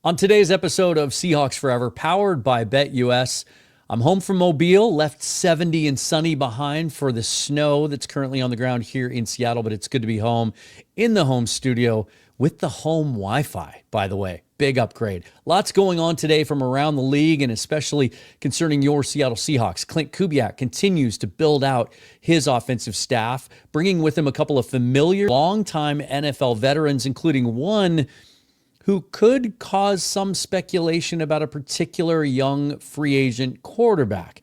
On today's episode of Seahawks Forever, powered by BetUS, I'm home from Mobile, left 70 and sunny behind for the snow that's currently on the ground here in Seattle, but it's good to be home in the home studio with the home Wi-Fi, by the way. Big upgrade. Lots going on today from around the league, and especially concerning your Seattle Seahawks. Klint Kubiak continues to build out his offensive staff, bringing with him a couple of familiar, longtime NFL veterans, including one who could cause some speculation about a particular young free agent quarterback.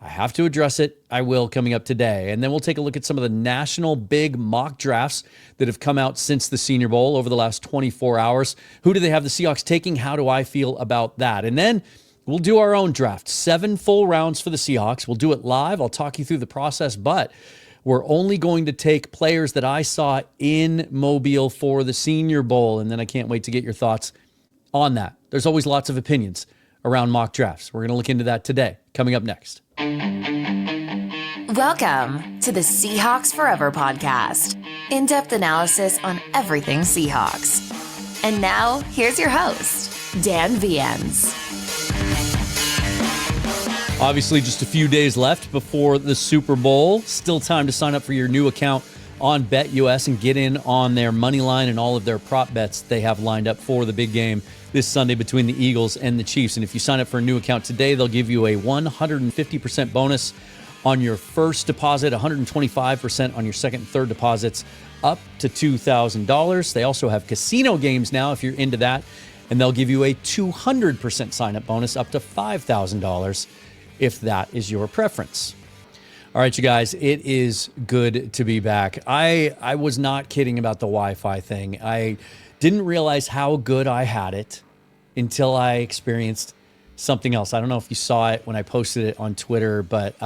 I have to address it. I will, coming up today. And then we'll take a look at some of the national big mock drafts that have come out since the Senior Bowl over the last 24 hours. Who do they have the Seahawks taking? How do I feel about that? And then we'll do our own draft. 7 full rounds for the Seahawks. We'll do it live. I'll talk you through the process, but we're only going to take players that I saw in Mobile for the Senior Bowl, and then I can't wait to get your thoughts on that. There's always lots of opinions around mock drafts. We're going to look into that today, coming up next. Welcome to the Seahawks Forever podcast. In-depth analysis on everything Seahawks. And now, here's your host, Dan Viens. Obviously, just a few days left before the Super Bowl. Still time to sign up for your new account on BetUS and get in on their money line and all of their prop bets they have lined up for the big game this Sunday between the Eagles and the Chiefs. And if you sign up for a new account today, they'll give you a 150% bonus on your first deposit, 125% on your second and third deposits, up to $2,000. They also have casino games now if you're into that, and they'll give you a 200% sign-up bonus up to $5,000 if that is your preference. All right, you guys, it is good to be back. I was not kidding about the Wi-Fi thing. I didn't realize how good I had it until I experienced something else. I don't know if you saw it when I posted it on Twitter, but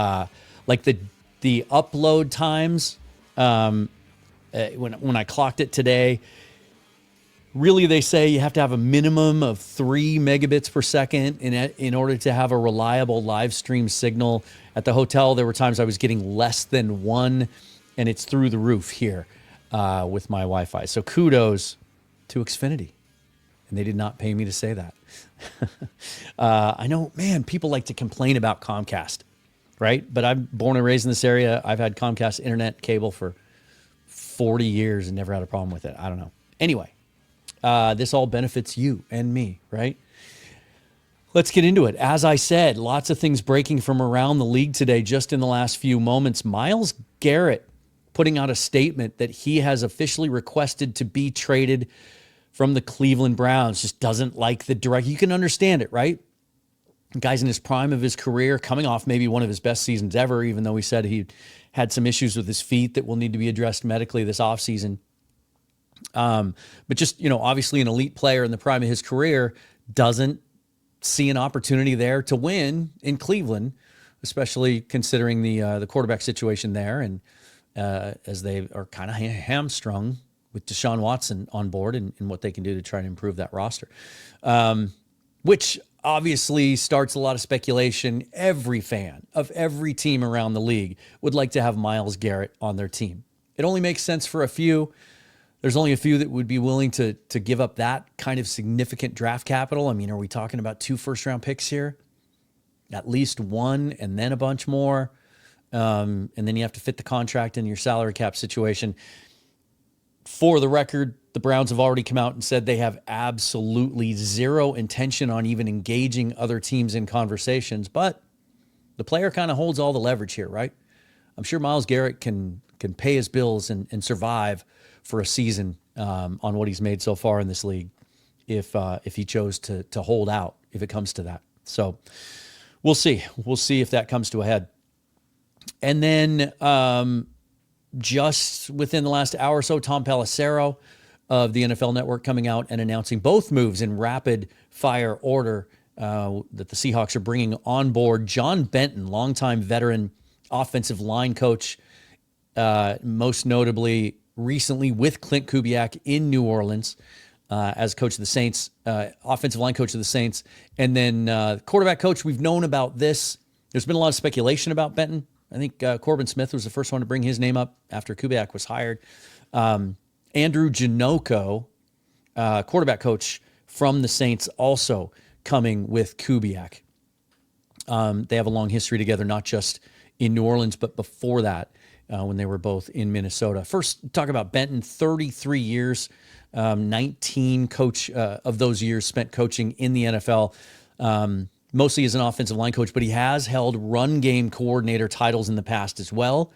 like the upload times when I clocked it today, really they say you have to have a minimum of 3 megabits per second in order to have a reliable live stream signal. At the hotel, there were times I was getting less than 1, and it's through the roof here with my Wi-Fi. So kudos to Xfinity. And they did not pay me to say that. I know, man, people like to complain about Comcast, right? But I'm born and raised in this area. I've had Comcast internet cable for 40 years and never had a problem with it. I don't know. Anyway, this all benefits you and me, right? Let's get into it. As I said, lots of things breaking from around the league today just in the last few moments. Myles Garrett putting out a statement that he has officially requested to be traded from the Cleveland Browns. Just doesn't like the direct. You can understand it, right? The guy's in his prime of his career, coming off maybe one of his best seasons ever, even though he said he had some issues with his feet that will need to be addressed medically this offseason. But just, obviously an elite player in the prime of his career doesn't see an opportunity there to win in Cleveland, especially considering the quarterback situation there, and as they are kind of hamstrung with Deshaun Watson on board and what they can do to try and improve that roster, which obviously starts a lot of speculation. Every fan of every team around the league would like to have Myles Garrett on their team. It only makes sense for a few. There's only a few that would be willing to give up that kind of significant draft capital. I mean, are we talking about 2 first-round picks here? At least 1 and then a bunch more. And then you have to fit the contract in your salary cap situation. For the record, the Browns have already come out and said they have absolutely zero intention on even engaging other teams in conversations. But the player kind of holds all the leverage here, right? I'm sure Myles Garrett can pay his bills and survive for a season on what he's made so far in this league if he chose to hold out, if it comes to that. So we'll see. We'll see if that comes to a head. And then just within the last hour or so, Tom Pelissero of the NFL Network coming out and announcing both moves in rapid fire order that the Seahawks are bringing on board. John Benton, longtime veteran offensive line coach, most notably recently with Klint Kubiak in New Orleans as coach of the Saints, offensive line coach of the Saints. And then quarterback coach, we've known about this. There's been a lot of speculation about Benton. I think Corbin Smith was the first one to bring his name up after Kubiak was hired. Andrew Janocko, quarterback coach from the Saints also coming with Kubiak. They have a long history together, not just in New Orleans, but before that, when they were both in Minnesota. First, talk about Benton, 33 years, 19 of those years spent coaching in the NFL, mostly as an offensive line coach, but he has held run game coordinator titles in the past as well.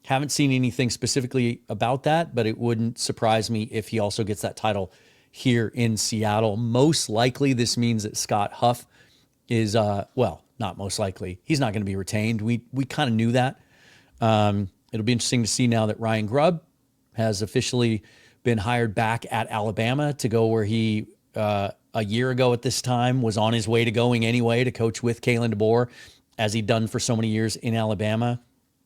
Haven't seen anything specifically about that, but it wouldn't surprise me if he also gets that title here in Seattle. Most likely, this means that Scott Huff is, not most likely. He's not going to be retained. We kind of knew that. It'll be interesting to see now that Ryan Grubb has officially been hired back at Alabama to go where he, a year ago at this time, was on his way to going anyway to coach with Kalen DeBoer, as he'd done for so many years in Alabama.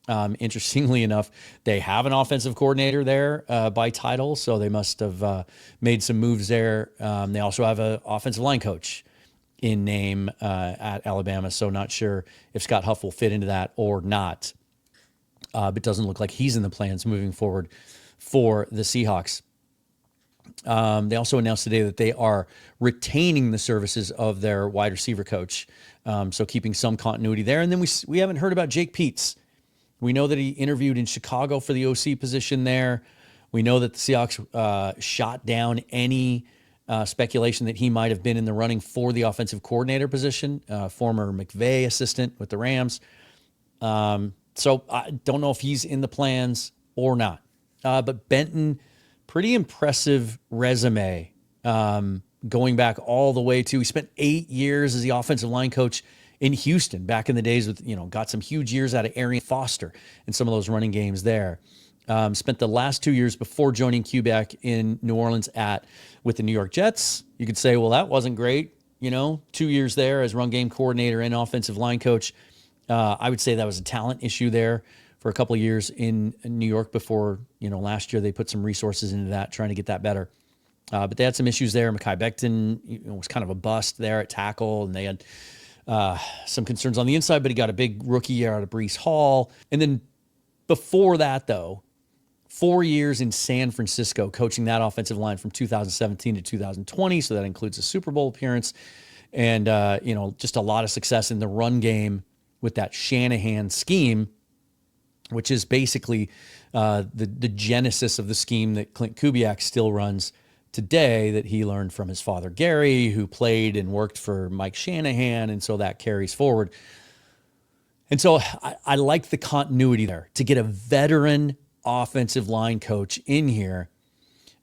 Interestingly enough, they have an offensive coordinator there by title, so they must have made some moves there. They also have an offensive line coach in name at Alabama, so not sure if Scott Huff will fit into that or not. But it doesn't look like he's in the plans moving forward for the Seahawks. They also announced today that they are retaining the services of their wide receiver coach, so keeping some continuity there. And then we haven't heard about Jake Peetz. We know that he interviewed in Chicago for the OC position there. We know that the Seahawks shot down any speculation that he might have been in the running for the offensive coordinator position, former McVay assistant with the Rams. So I don't know if he's in the plans or not. But Benton, pretty impressive resume, going back all the way to, he spent 8 years as the offensive line coach in Houston back in the days with, got some huge years out of Arian Foster and some of those running games there. Spent the last 2 years before joining Kubiak in New Orleans with the New York Jets. You could say, well, that wasn't great. 2 years there as run game coordinator and offensive line coach. I would say that was a talent issue there for a couple of years in New York before, last year they put some resources into that, trying to get that better. But they had some issues there. Mekhi Becton was kind of a bust there at tackle, and they had some concerns on the inside, but he got a big rookie year out of Breece Hall. And then before that, though, 4 years in San Francisco, coaching that offensive line from 2017 to 2020. So that includes a Super Bowl appearance and, just a lot of success in the run game with that Shanahan scheme, which is basically the genesis of the scheme that Klint Kubiak still runs today, that he learned from his father, Gary, who played and worked for Mike Shanahan. And so that carries forward. And so I like the continuity there to get a veteran offensive line coach in here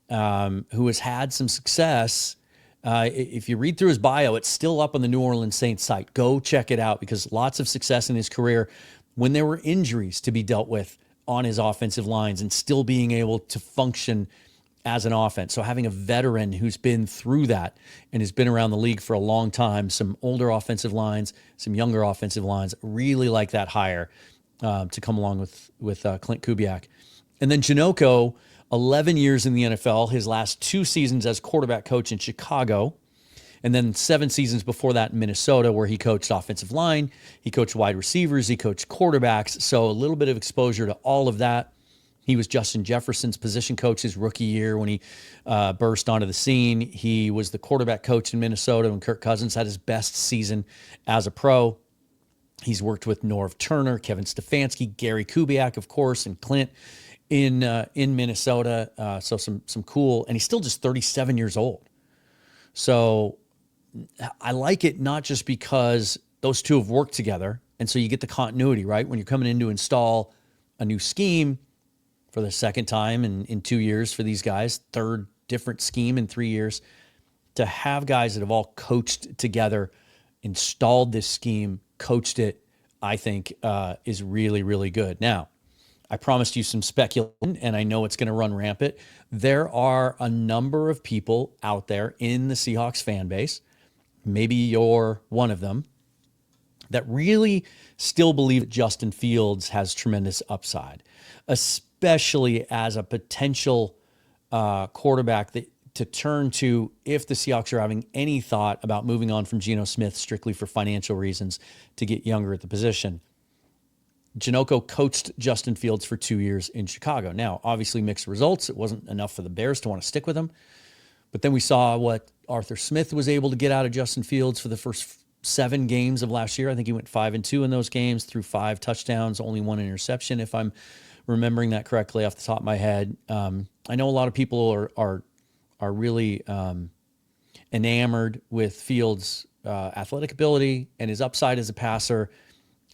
who has had some success. If you read through his bio, it's still up on the New Orleans Saints site. Go check it out, because lots of success in his career when there were injuries to be dealt with on his offensive lines and still being able to function as an offense. So having a veteran who's been through that and has been around the league for a long time, some older offensive lines, some younger offensive lines, really like that hire to come along with Klint Kubiak. And then Janocko, 11 years in the NFL, his last 2 seasons as quarterback coach in Chicago, and then 7 seasons before that in Minnesota, where he coached offensive line, he coached wide receivers, he coached quarterbacks. So a little bit of exposure to all of that. He was Justin Jefferson's position coach his rookie year when he burst onto the scene. He was the quarterback coach in Minnesota when Kirk Cousins had his best season as a pro. He's worked with Norv Turner, Kevin Stefanski, Gary Kubiak, of course, and Klint in Minnesota. So some cool, and he's still just 37 years old. So I like it, not just because those two have worked together, and so you get the continuity, right? When you're coming in to install a new scheme for the second time in 2 years for these guys, third different scheme in 3 years, to have guys that have all coached together, installed this scheme, coached it, I think is really, really good. Now, I promised you some speculation, and I know it's going to run rampant. There are a number of people out there in the Seahawks fan base, maybe you're one of them, that really still believe that Justin Fields has tremendous upside, especially as a potential quarterback to turn to if the Seahawks are having any thought about moving on from Geno Smith strictly for financial reasons to get younger at the position. Janocko coached Justin Fields for 2 years in Chicago. Now, obviously mixed results. It wasn't enough for the Bears to want to stick with him. But then we saw what Arthur Smith was able to get out of Justin Fields for the first 7 games of last year. I think he went 5-2 in those games, threw 5 touchdowns, only 1 interception, if I'm remembering that correctly off the top of my head. I know a lot of people are really enamored with Fields' athletic ability and his upside as a passer.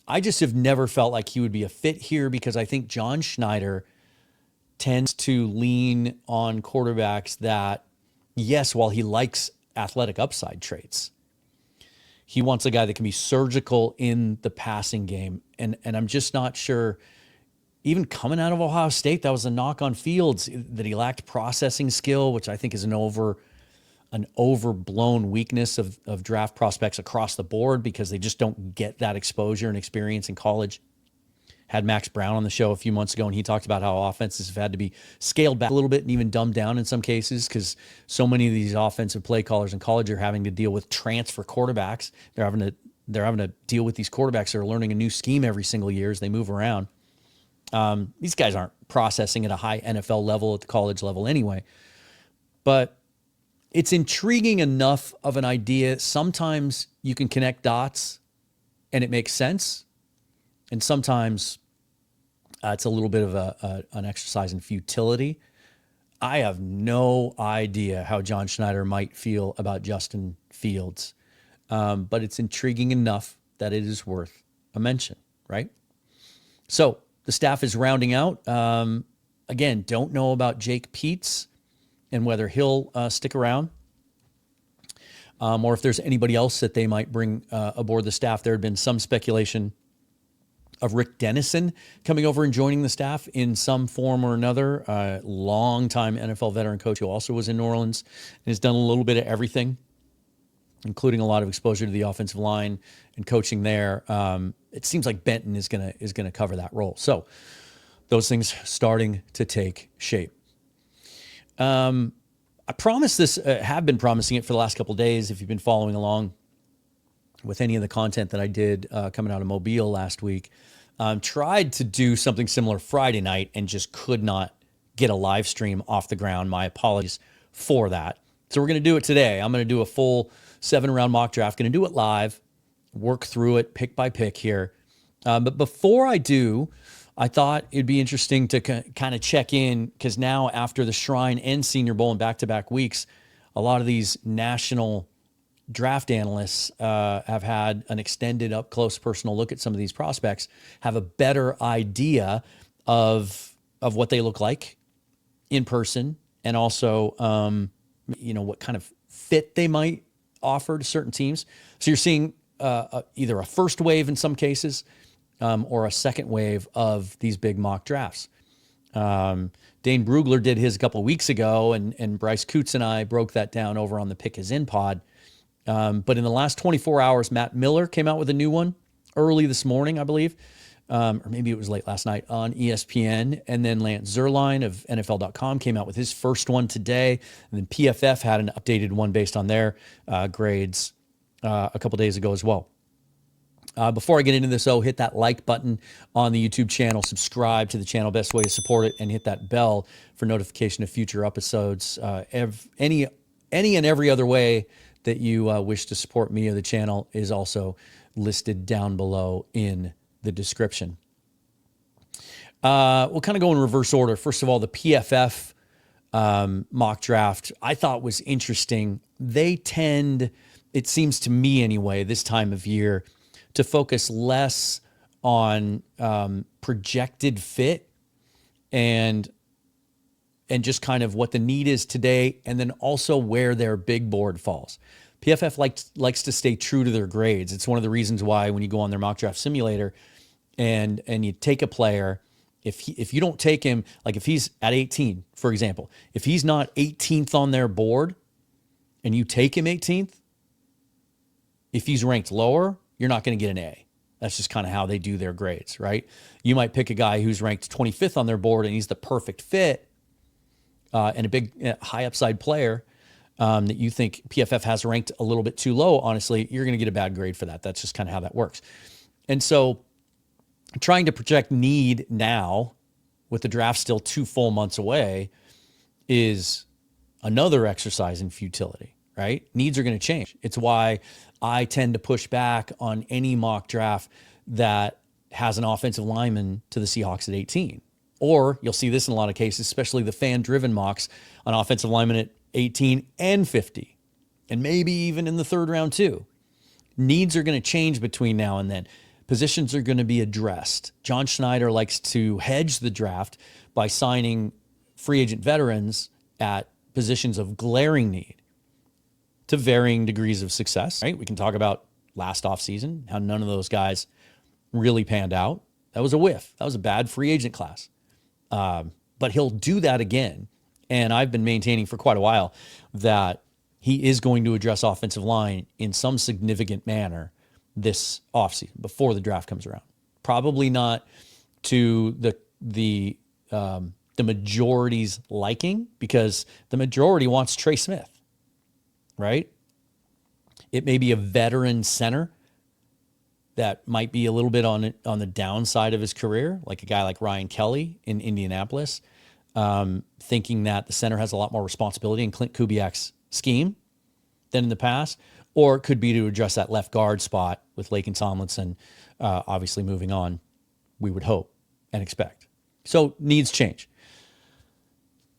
I just have never felt like he would be a fit here because I think John Schneider tends to lean on quarterbacks that, yes, while he likes athletic upside traits, he wants a guy that can be surgical in the passing game. And I'm just not sure, even coming out of Ohio State, that was a knock on Fields, that he lacked processing skill, which I think is an overblown weakness of draft prospects across the board because they just don't get that exposure and experience in college. Had Max Brown on the show a few months ago, and he talked about how offenses have had to be scaled back a little bit and even dumbed down in some cases because so many of these offensive play callers in college are having to deal with transfer quarterbacks. They're having to deal with these quarterbacks that are learning a new scheme every single year as they move around. These guys aren't processing at a high NFL level at the college level anyway. But it's intriguing enough of an idea. Sometimes you can connect dots and it makes sense. And sometimes it's a little bit of an exercise in futility. I have no idea how John Schneider might feel about Justin Fields, but it's intriguing enough that it is worth a mention, right? So the staff is rounding out. Again, don't know about Jake Peetz and whether he'll stick around or if there's anybody else that they might bring aboard the staff. There had been some speculation of Rick Dennison coming over and joining the staff in some form or another. Longtime NFL veteran coach who also was in New Orleans and has done a little bit of everything, including a lot of exposure to the offensive line and coaching there. It seems like Benton is gonna cover that role. So those things starting to take shape. I promised this, have been promising it for the last couple of days. If you've been following along with any of the content that I did coming out of Mobile last week, tried to do something similar Friday night and just could not get a live stream off the ground. My apologies for that. So we're going to do it today. I'm going to do a full 7-round mock draft. Going to do it live, work through it pick by pick here. But before I do, I thought it'd be interesting to kind of check in because now after the Shrine and Senior Bowl in back-to-back weeks, a lot of these national draft analysts have had an extended up-close personal look at some of these prospects, have a better idea of what they look like in person, and also what kind of fit they might offer to certain teams. So you're seeing either a first wave in some cases or a second wave of these big mock drafts. Dane Brugler did his a couple of weeks ago, and Bryce Coots and I broke that down over on the Pick Is In pod. But in the last 24 hours, Matt Miller came out with a new one early this morning, I believe, or maybe it was late last night on ESPN. And then Lance Zierlein of NFL.com came out with his first one today. And then PFF had an updated one based on their grades a couple days ago as well. Before I get into this, hit that like button on the YouTube channel, subscribe to the channel, best way to support it, and hit that bell for notification of future episodes. Any and every other way that you wish to support me or the channel is also listed down below in the description. We'll kind of go in reverse order. First of all, the PFF mock draft I thought was interesting. They tend, it seems to me anyway, this time of year, to focus less on projected fit and just kind of what the need is today, and then also where their big board falls. PFF likes to stay true to their grades. It's one of the reasons why when you go on their mock draft simulator and you take a player, if you don't take him, like if he's at 18, for example, if he's not 18th on their board and you take him 18th, if he's ranked lower, you're not going to get an A. That's just kind of how they do their grades, right? You might pick a guy who's ranked 25th on their board and he's the perfect fit and a big high upside player that you think PFF has ranked a little bit too low. Honestly, you're going to get a bad grade for that. That's just kind of how that works. And so trying to project need now with the draft still 2 full months away is another exercise in futility, right? Needs are going to change. It's why I tend to push back on any mock draft that has an offensive lineman to the Seahawks at 18. Or you'll see this in a lot of cases, especially the fan-driven mocks on offensive linemen at 18 and 50, and maybe even in the third round too. Needs are going to change between now and then. Positions are going to be addressed. John Schneider likes to hedge the draft by signing free agent veterans at positions of glaring need to varying degrees of success, right? We can talk about last offseason, how none of those guys really panned out. That was a whiff. That was a bad free agent class. But he'll do that again. And I've been maintaining for quite a while that he is going to address offensive line in some significant manner this offseason before the draft comes around. Probably not to the majority's liking, because the majority wants Trey Smith, right? It may be a veteran center that might be a little bit on the downside of his career, like a guy like Ryan Kelly in Indianapolis, thinking that the center has a lot more responsibility in Klint Kubiak's scheme than in the past, or it could be to address that left guard spot with Laken Tomlinson, obviously moving on, we would hope and expect. So needs change.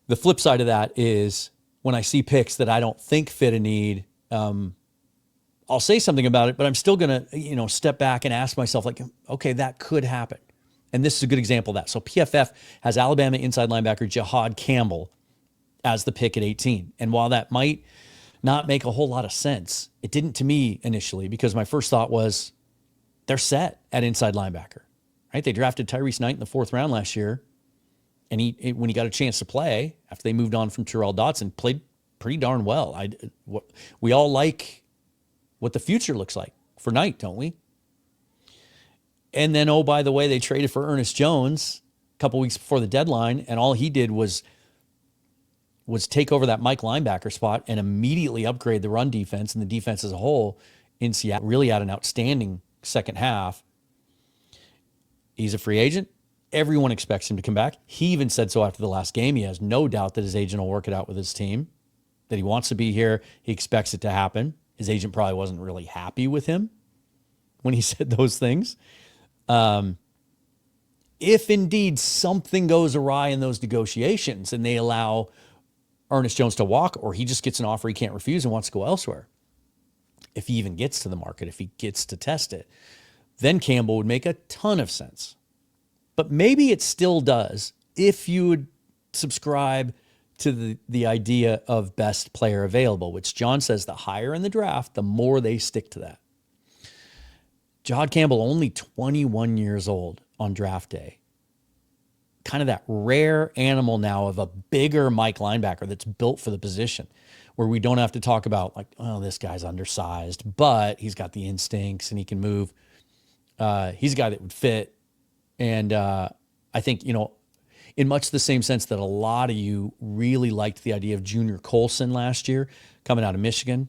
The flip side of that is when I see picks that I don't think fit a need, I'll say something about it, but I'm still going to, step back and ask myself, like, okay, that could happen. And this is a good example of that. So PFF has Alabama inside linebacker Jahad Campbell as the pick at 18. And while that might not make a whole lot of sense, it didn't to me initially, because my first thought was they're set at inside linebacker, right? They drafted Tyrese Knight in the 4th round last year. And when he got a chance to play after they moved on from Terrell Dotson, played pretty darn well. We all like what the future looks like for Knight, don't we? And then, oh, by the way, they traded for Ernest Jones a couple weeks before the deadline, and all he did was take over that Mike linebacker spot and immediately upgrade the run defense and the defense as a whole in Seattle. Really had an outstanding second half. He's a free agent. Everyone expects him to come back. He even said so after the last game. He has no doubt that his agent will work it out with his team, that he wants to be here. He expects it to happen. His agent probably wasn't really happy with him when he said those things. If indeed something goes awry in those negotiations and they allow Ernest Jones to walk, or he just gets an offer he can't refuse and wants to go elsewhere, if he even gets to the market, if he gets to test it, then Campbell would make a ton of sense. But maybe it still does if you would subscribe to the idea of best player available, which John says the higher in the draft, the more they stick to that. Jahad Campbell, only 21 years old on draft day. Kind of that rare animal now of a bigger Mike linebacker that's built for the position, where we don't have to talk about like, oh, this guy's undersized, but he's got the instincts and he can move. He's a guy that would fit. And I think, in much the same sense that a lot of you really liked the idea of Junior Colson last year coming out of Michigan.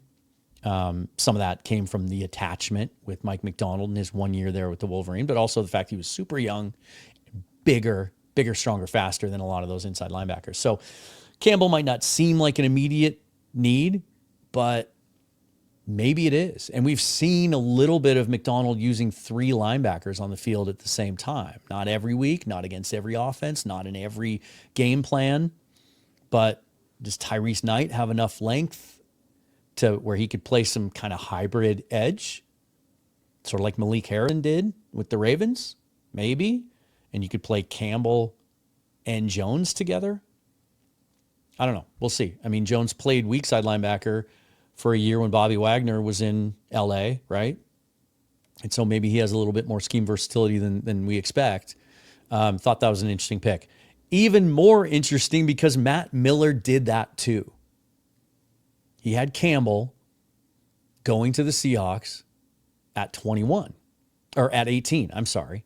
Some of that came from the attachment with Mike McDonald in his 1 year there with the Wolverine, but also the fact he was super young, bigger, stronger, faster than a lot of those inside linebackers. So Campbell might not seem like an immediate need, but maybe it is. And we've seen a little bit of McDonald using 3 linebackers on the field at the same time. Not every week, not against every offense, not in every game plan. But does Tyrese Knight have enough length to where he could play some kind of hybrid edge? Sort of like Malik Harrison did with the Ravens? Maybe. And you could play Campbell and Jones together? I don't know. We'll see. I mean, Jones played weak side linebacker for a year when Bobby Wagner was in L.A., right? And so maybe he has a little bit more scheme versatility than we expect. Thought that was an interesting pick. Even more interesting because Matt Miller did that too. He had Campbell going to the Seahawks at 21, or at 18, I'm sorry.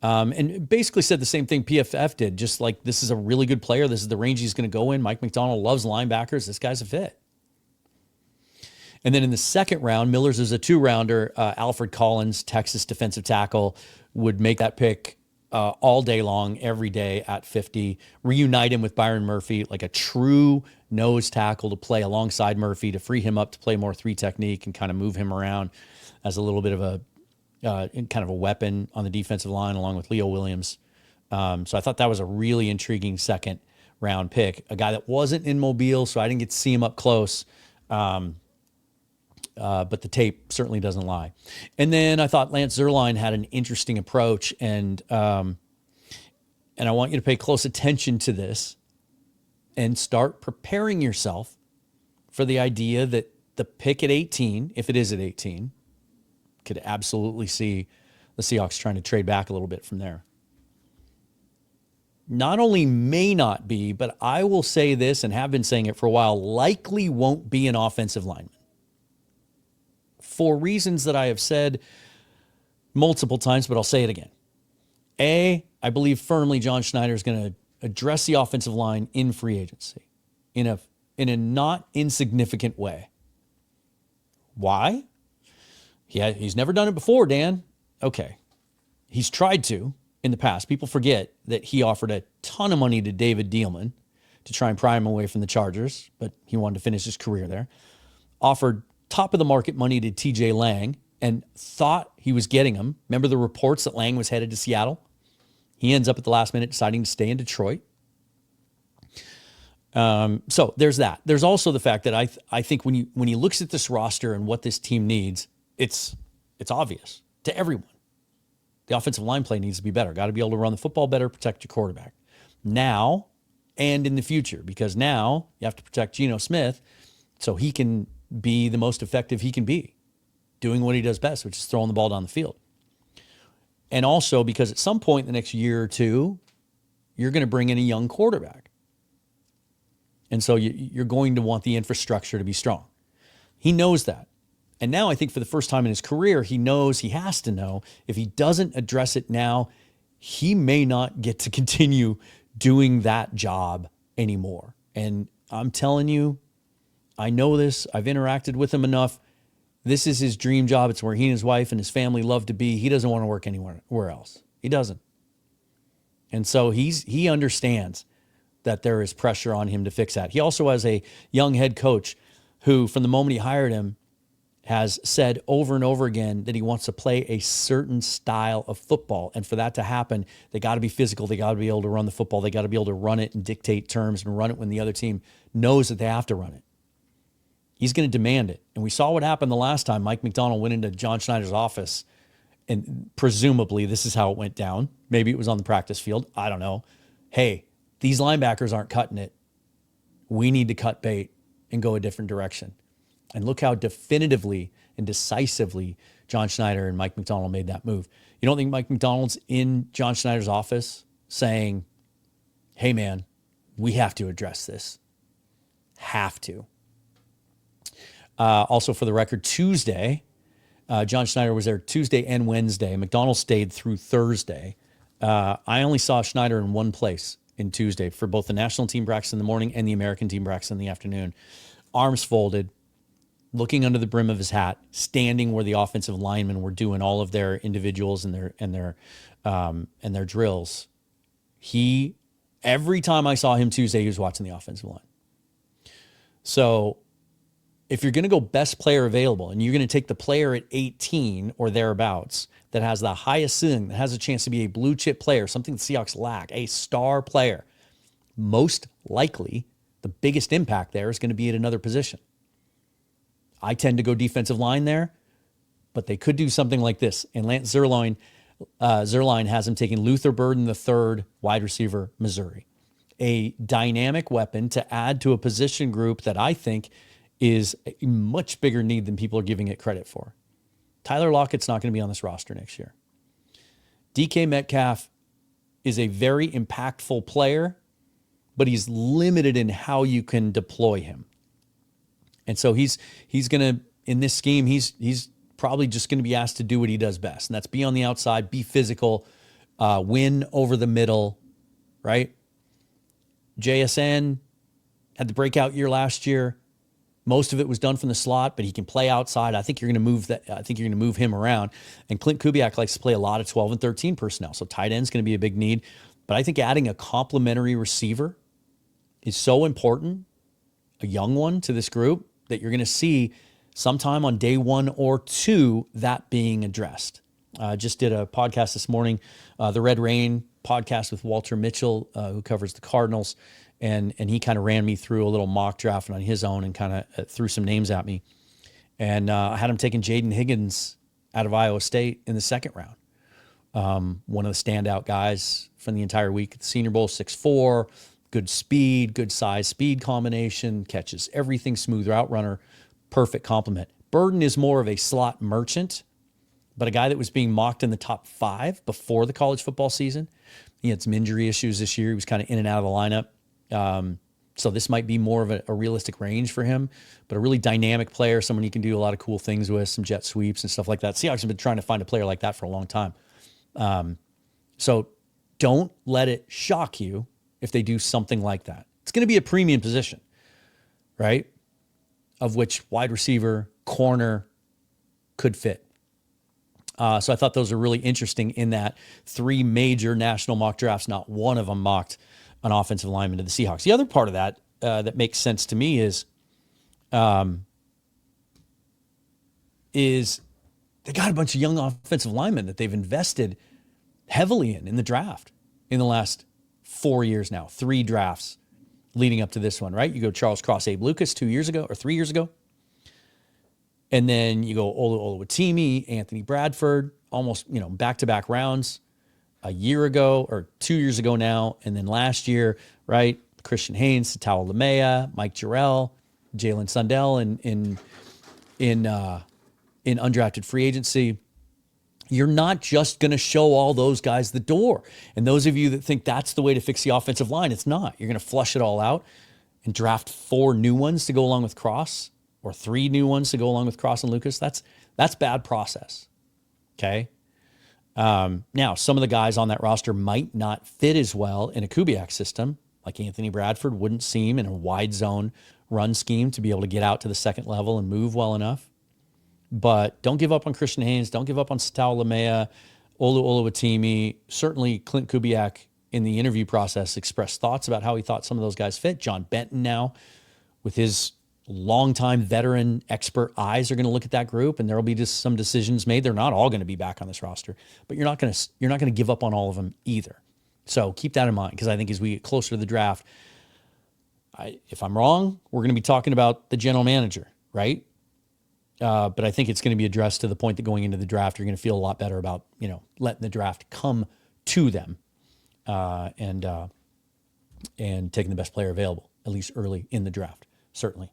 And basically said the same thing PFF did, just like, this is a really good player. This is the range he's going to go in. Mike McDonald loves linebackers. This guy's a fit. And then in the second round, Miller's is a 2-rounder. Alfred Collins, Texas defensive tackle, would make that pick all day long, every day at 50. Reunite him with Byron Murphy, like a true nose tackle to play alongside Murphy, to free him up to play more 3 technique and kind of move him around as a little bit of a kind of a weapon on the defensive line along with Leo Williams. So I thought that was a really intriguing second round pick, a guy that wasn't in Mobile, so I didn't get to see him up close. But the tape certainly doesn't lie. And then I thought Lance Zierlein had an interesting approach, and I want you to pay close attention to this and start preparing yourself for the idea that the pick at 18, if it is at 18, could absolutely see the Seahawks trying to trade back a little bit from there. Not only may not be, but I will say this and have been saying it for a while, likely won't be an offensive lineman. For reasons that I have said multiple times, but I'll say it again. A, I believe firmly John Schneider is going to address the offensive line in free agency in a not insignificant way. Why? He's never done it before, Dan. Okay. He's tried to in the past. People forget that he offered a ton of money to David Dielman to try and pry him away from the Chargers, but he wanted to finish his career there. Offered top of the market money to TJ Lang and thought he was getting him. Remember the reports that Lang was headed to Seattle? He ends up at the last minute deciding to stay in Detroit. So there's that. There's also the fact that I think when he looks at this roster and what this team needs, it's obvious to everyone. The offensive line play needs to be better. Got to be able to run the football better, protect your quarterback now and in the future, because now you have to protect Geno Smith so he can be the most effective he can be, doing what he does best, which is throwing the ball down the field. And also because at some point in the next year or two, you're going to bring in a young quarterback. And so you're going to want the infrastructure to be strong. He knows that. And now I think for the first time in his career, he knows, he has to know, if he doesn't address it now, he may not get to continue doing that job anymore. And I'm telling you, I know this. I've interacted with him enough. This is his dream job. It's where he and his wife and his family love to be. He doesn't want to work anywhere else. He doesn't. And so he understands that there is pressure on him to fix that. He also has a young head coach who, from the moment he hired him, has said over and over again that he wants to play a certain style of football. And for that to happen, they got to be physical. They got to be able to run the football. They got to be able to run it and dictate terms and run it when the other team knows that they have to run it. He's going to demand it. And we saw what happened the last time Mike McDonald went into John Schneider's office, and presumably this is how it went down. Maybe it was on the practice field. I don't know. Hey, these linebackers aren't cutting it. We need to cut bait and go a different direction. And look how definitively and decisively John Schneider and Mike McDonald made that move. You don't think Mike McDonald's in John Schneider's office saying, hey, man, we have to address this. Have to. Also, for the record, Tuesday, John Schneider was there Tuesday and Wednesday. McDonald stayed through Thursday. I only saw Schneider in one place in Tuesday for both the national team practice in the morning and the American team practice in the afternoon. Arms folded, looking under the brim of his hat, standing where the offensive linemen were doing all of their individuals and their drills. Every time I saw him Tuesday, he was watching the offensive line. So if you're going to go best player available and you're going to take the player at 18 or thereabouts that has the highest ceiling, that has a chance to be a blue chip player, something the Seahawks lack, a star player, most likely the biggest impact there is going to be at another position. I tend to go defensive line there, but they could do something like this. And Lance Zierlein has him taking Luther Burden III, wide receiver, Missouri. A dynamic weapon to add to a position group that I think is a much bigger need than people are giving it credit for. Tyler Lockett's not going to be on this roster next year. DK Metcalf is a very impactful player, but he's limited in how you can deploy him. And so he's going to, in this scheme, he's probably just going to be asked to do what he does best. And that's be on the outside, be physical, win over the middle, right? JSN had the breakout year last year. Most of it was done from the slot, but he can play outside. I think you're going to move that. I think you're going to move him around. And Klint Kubiak likes to play a lot of 12 and 13 personnel. So tight end's going to be a big need. But I think adding a complementary receiver is so important, a young one to this group, that you're going to see sometime on day 1 or 2 that being addressed. Just did a podcast this morning, the Red Rain podcast with Walter Mitchell, who covers the Cardinals. And he kind of ran me through a little mock draft on his own and kind of threw some names at me. And I had him taking Jaden Higgins out of Iowa State in the second round. One of the standout guys from the entire week at the Senior Bowl, 6'4", good speed, good size, speed combination, catches everything, smooth route runner, perfect complement. Burden is more of a slot merchant, but a guy that was being mocked in the top 5 before the college football season. He had some injury issues this year. He was kind of in and out of the lineup. So this might be more of a realistic range for him, but a really dynamic player, someone you can do a lot of cool things with, some jet sweeps and stuff like that. Seahawks have been trying to find a player like that for a long time. So don't let it shock you if they do something like that. It's going to be a premium position, right? Of which wide receiver, corner could fit. So I thought those are really interesting in that 3 major national mock drafts, not one of them mocked an offensive lineman to the Seahawks. The other part of that that makes sense to me is they got a bunch of young offensive linemen that they've invested heavily in the draft in the last 4 years now, 3 drafts leading up to this one, right? You go Charles Cross, Abe Lucas 2 years ago or 3 years ago. And then you go Olu Oluwatimi, Anthony Bradford, almost, back-to-back rounds a year ago or 2 years ago now. And then last year, right? Christian Haynes, Satawa Lamea, Mike Jarrell, Jalen Sundell in undrafted free agency. You're not just going to show all those guys the door. And those of you that think that's the way to fix the offensive line, it's not. You're going to flush it all out and draft 4 new ones to go along with Cross or 3 new ones to go along with Cross and Lucas. That's bad process. Okay. Now, some of the guys on that roster might not fit as well in a Kubiak system, like Anthony Bradford wouldn't seem in a wide zone run scheme to be able to get out to the second level and move well enough. But don't give up on Christian Haynes. Don't give up on Satawa Lamea, Olu Oluwatimi. Certainly Klint Kubiak in the interview process expressed thoughts about how he thought some of those guys fit. John Benton now, with his longtime veteran expert eyes, are going to look at that group, and there will be just some decisions made. They're not all going to be back on this roster, but you're not going to give up on all of them either. So keep that in mind, because I think as we get closer to the draft, if I'm wrong, we're going to be talking about the general manager, right? But I think it's going to be addressed to the point that going into the draft, you're going to feel a lot better about, letting the draft come to them and taking the best player available, at least early in the draft, certainly.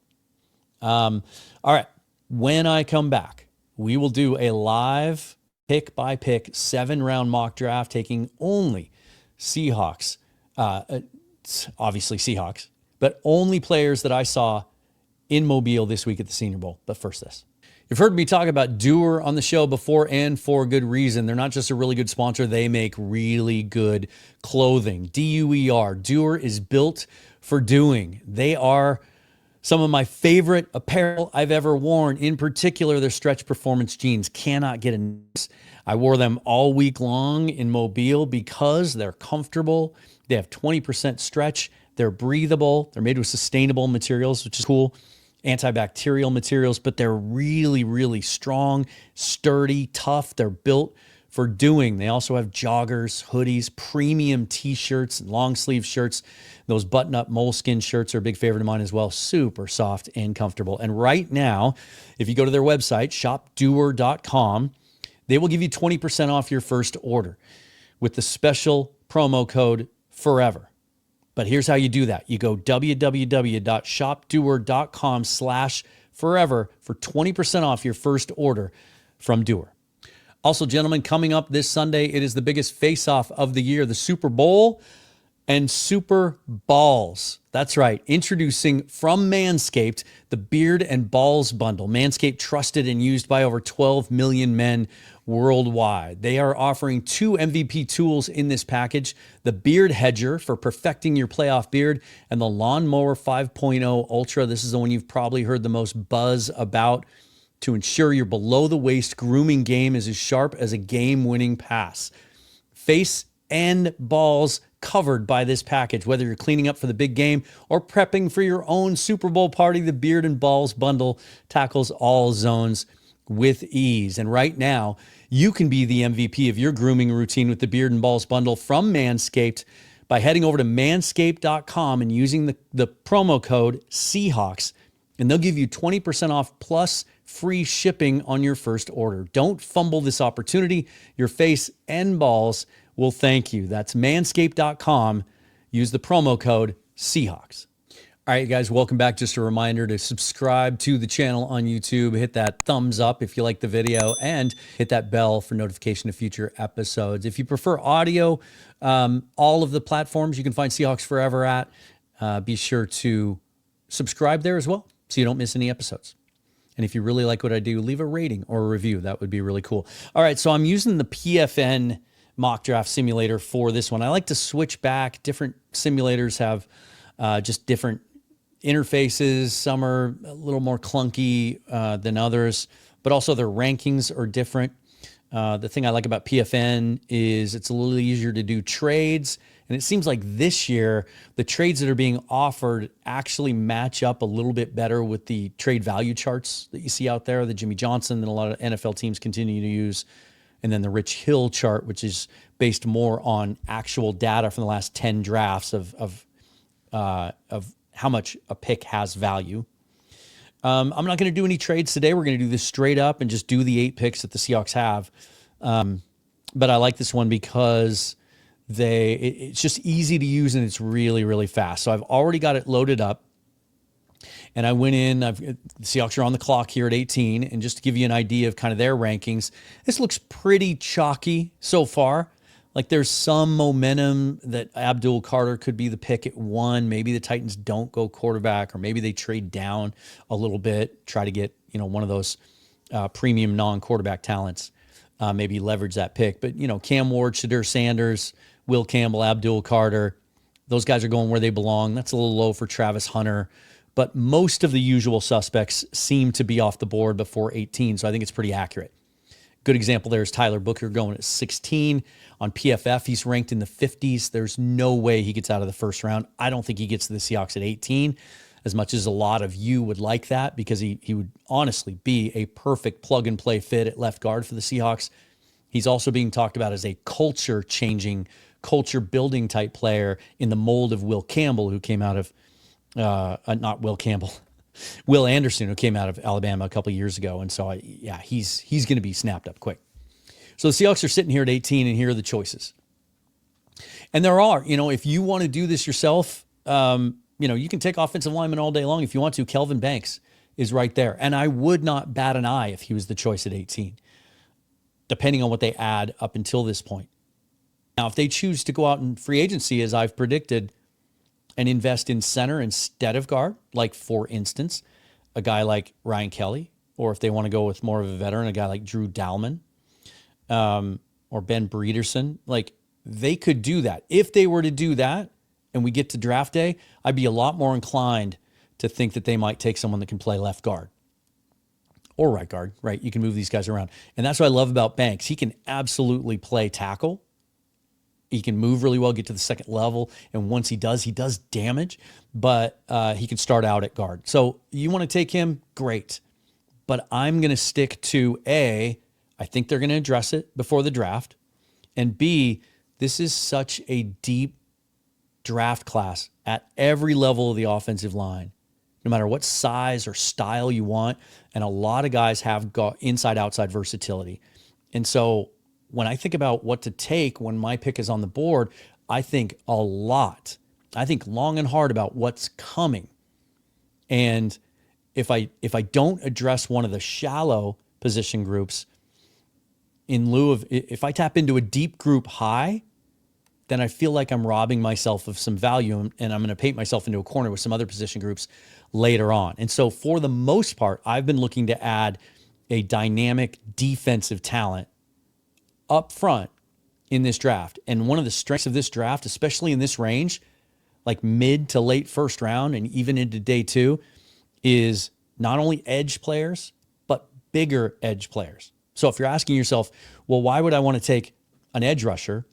All right. When I come back, we will do a live pick by pick 7-round mock draft, taking only Seahawks, obviously Seahawks, but only players that I saw in Mobile this week at the Senior Bowl. But first this. You've heard me talk about Dewar on the show before, and for good reason. They're not just a really good sponsor, they make really good clothing. D-U-E-R. Dewar is built for doing. They are some of my favorite apparel I've ever worn. In particular, their stretch performance jeans. Cannot get enough. I wore them all week long in Mobile because they're comfortable. They have 20% stretch. They're breathable. They're made with sustainable materials, which is cool. Antibacterial materials, but they're really, really strong, sturdy, tough. They're built for doing. They also have joggers, hoodies, premium t-shirts, and long sleeve shirts. Those button-up moleskin shirts are a big favorite of mine as well. Super soft and comfortable. And right now, if you go to their website, shopdewar.com, they will give you 20% off your first order with the special promo code FOREVER. But here's how you do that. You go www.shopdewar.com/forever for 20% off your first order from Dewar. Also, gentlemen, coming up this Sunday, it is the biggest face-off of the year, the Super Bowl. and Super Balls. That's right. Introducing from Manscaped, the Beard and Balls Bundle. Manscaped trusted and used by over 12 million men worldwide. They are offering 2 MVP tools in this package, the Beard Hedger for perfecting your playoff beard, and the Lawnmower 5.0 Ultra. This is the one you've probably heard the most buzz about, to ensure your below-the-waist grooming game is as sharp as a game-winning pass. Face and balls covered by this package. Whether you're cleaning up for the big game or prepping for your own Super Bowl party, the Beard and Balls bundle tackles all zones with ease. And right now, you can be the MVP of your grooming routine with the Beard and Balls bundle from Manscaped by heading over to manscaped.com and using the promo code Seahawks, and they'll give you 20% off plus free shipping on your first order. Don't fumble this opportunity. Your face and balls will thank you. That's manscaped.com. Use the promo code Seahawks. All right, guys, welcome back. Just a reminder to subscribe to the channel on YouTube. Hit that thumbs up if you like the video, and hit that bell for notification of future episodes. If you prefer audio, all of the platforms you can find Seahawks Forever at, be sure to subscribe there as well so you don't miss any episodes. And if you really like what I do, leave a rating or a review. That would be really cool. All right, so I'm using the PFN mock draft simulator for this one. I like to switch back. Different simulators have just different interfaces. Some are a little more clunky than others, but also their rankings are different. The thing I like about PFN is it's a little easier to do trades. And it seems like this year, the trades that are being offered actually match up a little bit better with the trade value charts that you see out there, the Jimmy Johnson that a lot of NFL teams continue to use, and then the Rich Hill chart, which is based more on actual data from the last 10 drafts of how much a pick has value. I'm not going to do any trades today. We're going to do this straight up and just do the 8 picks that the Seahawks have. But I like this one because it's just easy to use and it's really, really fast. So I've already got it loaded up. And I went in, the Seahawks are on the clock here at 18. And just to give you an idea of kind of their rankings, this looks pretty chalky so far. Like there's some momentum that Abdul Carter could be the pick at 1. Maybe the Titans don't go quarterback, or maybe they trade down a little bit, try to get, one of those premium non-quarterback talents, maybe leverage that pick. But, Cam Ward, Shadur Sanders, Will Campbell, Abdul Carter, those guys are going where they belong. That's a little low for Travis Hunter. But most of the usual suspects seem to be off the board before 18, so I think it's pretty accurate. Good example there is Tyler Booker going at 16. On PFF, he's ranked in the 50s. There's no way he gets out of the first round. I don't think he gets to the Seahawks at 18, as much as a lot of you would like that, because he would honestly be a perfect plug-and-play fit at left guard for the Seahawks. He's also being talked about as a culture-changing, culture-building type player in the mold of Will Campbell, who came out of not Will Campbell, Will Anderson, who came out of Alabama a couple of years ago. And so, he's going to be snapped up quick. So the Seahawks are sitting here at 18, and here are the choices. And there are, if you want to do this yourself, you can take offensive linemen all day long if you want to. Kelvin Banks is right there. And I would not bat an eye if he was the choice at 18, depending on what they add up until this point. Now, if they choose to go out in free agency, as I've predicted, and invest in center instead of guard, like, for instance, a guy like Ryan Kelly, or if they want to go with more of a veteran, a guy like Drew Dalman, or Ben Breederson, like, they could do that. If they were to do that and we get to draft day, I'd be a lot more inclined to think that they might take someone that can play left guard or right guard, right? You can move these guys around. And that's what I love about Banks. He can absolutely play tackle. He can move really well, get to the second level, and once he does damage, but he can start out at guard. So you want to take him? Great. But I'm going to stick to A, I think they're going to address it before the draft, and B, this is such a deep draft class at every level of the offensive line, no matter what size or style you want, and a lot of guys have got inside-outside versatility. And so when I think about what to take when my pick is on the board, I think a lot. I think long and hard about what's coming. And if I don't address one of the shallow position groups, in lieu of, if I tap into a deep group high, then I feel like I'm robbing myself of some value, and I'm going to paint myself into a corner with some other position groups later on. And so for the most part, I've been looking to add a dynamic defensive talent up front in this draft. And one of the strengths of this draft, especially in this range, like mid to late first round and even into day 2, is not only edge players, but bigger edge players. So if you're asking yourself, well, why would I want to take an edge rusher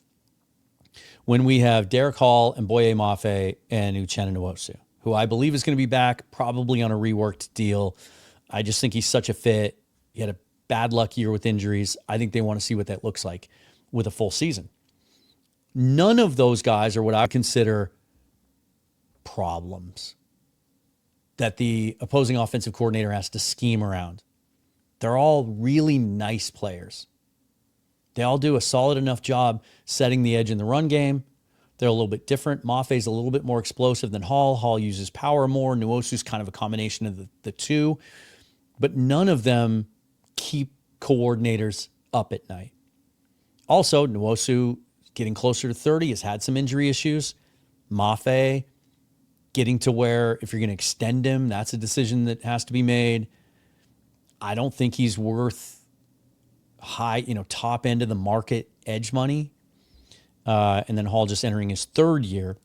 when we have Derek Hall and Boye Mafe and Uchenna Nwosu, who I believe is going to be back probably on a reworked deal. I just think he's such a fit. He had a bad luck year with injuries. I think they want to see what that looks like with a full season. None of those guys are what I consider problems that the opposing offensive coordinator has to scheme around. They're all really nice players. They all do a solid enough job setting the edge in the run game. They're a little bit different. Mafe's a little bit more explosive than Hall. Hall uses power more. Nwosu's kind of a combination of the two. But none of them keep coordinators up at night. Also, Nwosu getting closer to 30 has had some injury issues. Mafe getting to where if you're going to extend him, that's a decision that has to be made. I don't think he's worth high, top end of the market edge money. And then Hall just entering his 3rd year.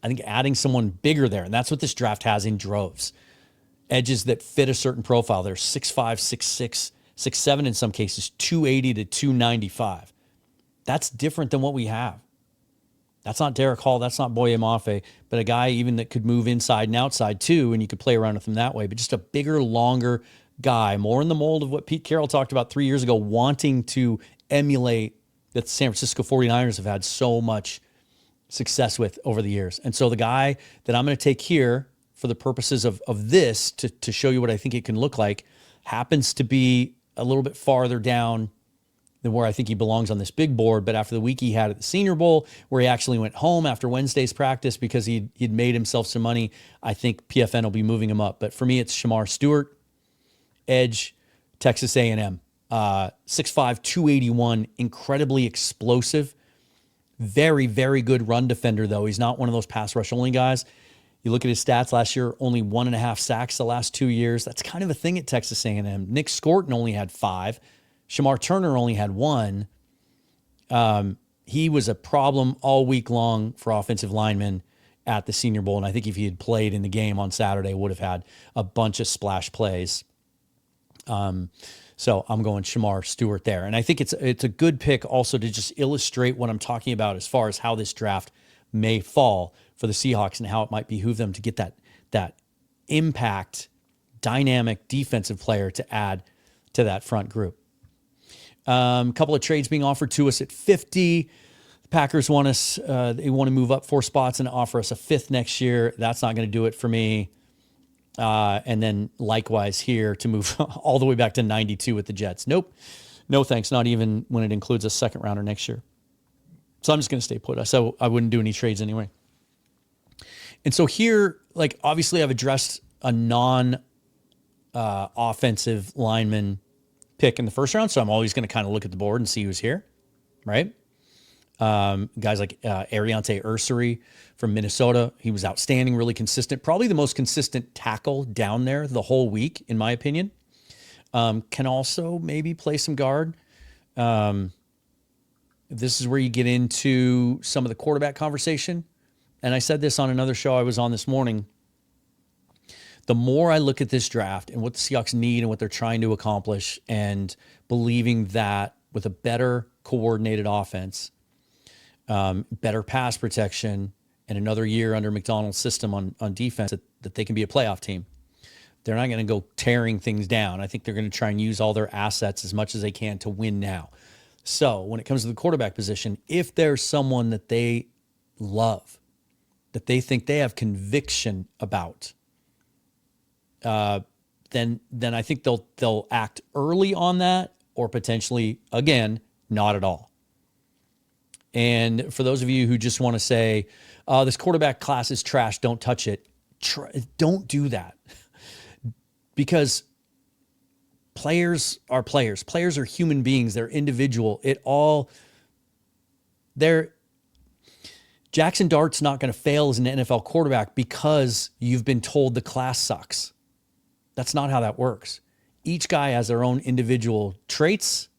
I think adding someone bigger there, and that's what this draft has in droves. Edges that fit a certain profile. They're 6'5", 6'6", 6'7", in some cases, 280 to 295. That's different than what we have. That's not Derek Hall. That's not Boye Mafe, but a guy even that could move inside and outside too, and you could play around with him that way. But just a bigger, longer guy, more in the mold of what Pete Carroll talked about 3 years ago, wanting to emulate that the San Francisco 49ers have had so much success with over the years. And so the guy that I'm going to take here for the purposes of this to show you what I think it can look like happens to be a little bit farther down than where I think he belongs on this big board. But after the week he had at the Senior Bowl, where he actually went home after Wednesday's practice because he'd made himself some money, I think PFN will be moving him up. But for me, it's Shamar Stewart, edge, Texas A&M. 6'5", 281, incredibly explosive. Very, very good run defender, though. He's not one of those pass rush only guys. You look at his stats last year, only 1.5 sacks the last 2 years. That's kind of a thing at Texas A&M. Nick Scorton only had 5. Shamar Turner only had 1. He was a problem all week long for offensive linemen at the Senior Bowl, and I think if he had played in the game on Saturday, would have had a bunch of splash plays. So I'm going Shamar Stewart there. And I think it's a good pick also to just illustrate what I'm talking about as far as how this draft may fall for the Seahawks and how it might behoove them to get that impact, dynamic defensive player to add to that front group. A couple of trades being offered to us at 50. The Packers want us, they want to move up 4 spots and offer us a 5th next year. That's not going to do it for me. And then likewise here to move all the way back to 92 with the Jets. Nope. No thanks. Not even when it includes a 2nd rounder next year. So I'm just going to stay put. So I wouldn't do any trades anyway. And so here, like, obviously I've addressed a non-offensive lineman pick in the 1st round. So I'm always going to kind of look at the board and see who's here, right? Guys like Ariante Ursery from Minnesota. He was outstanding, really consistent. Probably the most consistent tackle down there the whole week, in my opinion. Can also maybe play some guard. This is where you get into some of the quarterback conversation. And I said this on another show I was on this morning. The more I look at this draft and what the Seahawks need and what they're trying to accomplish, and believing that with a better coordinated offense, better pass protection, and another year under McDonald's system on defense, that they can be a playoff team. They're not going to go tearing things down. I think they're going to try and use all their assets as much as they can to win now. So when it comes to the quarterback position, if there's someone that they love, that they think they have conviction about, then I think they'll act early on that, or potentially, again, not at all. And for those of you who just want to say, this quarterback class is trash, don't touch it, don't do that. Because players are players. Players are human beings. They're individual. Jackson Dart's not going to fail as an NFL quarterback because you've been told the class sucks. That's not how that works. Each guy has their own individual traits,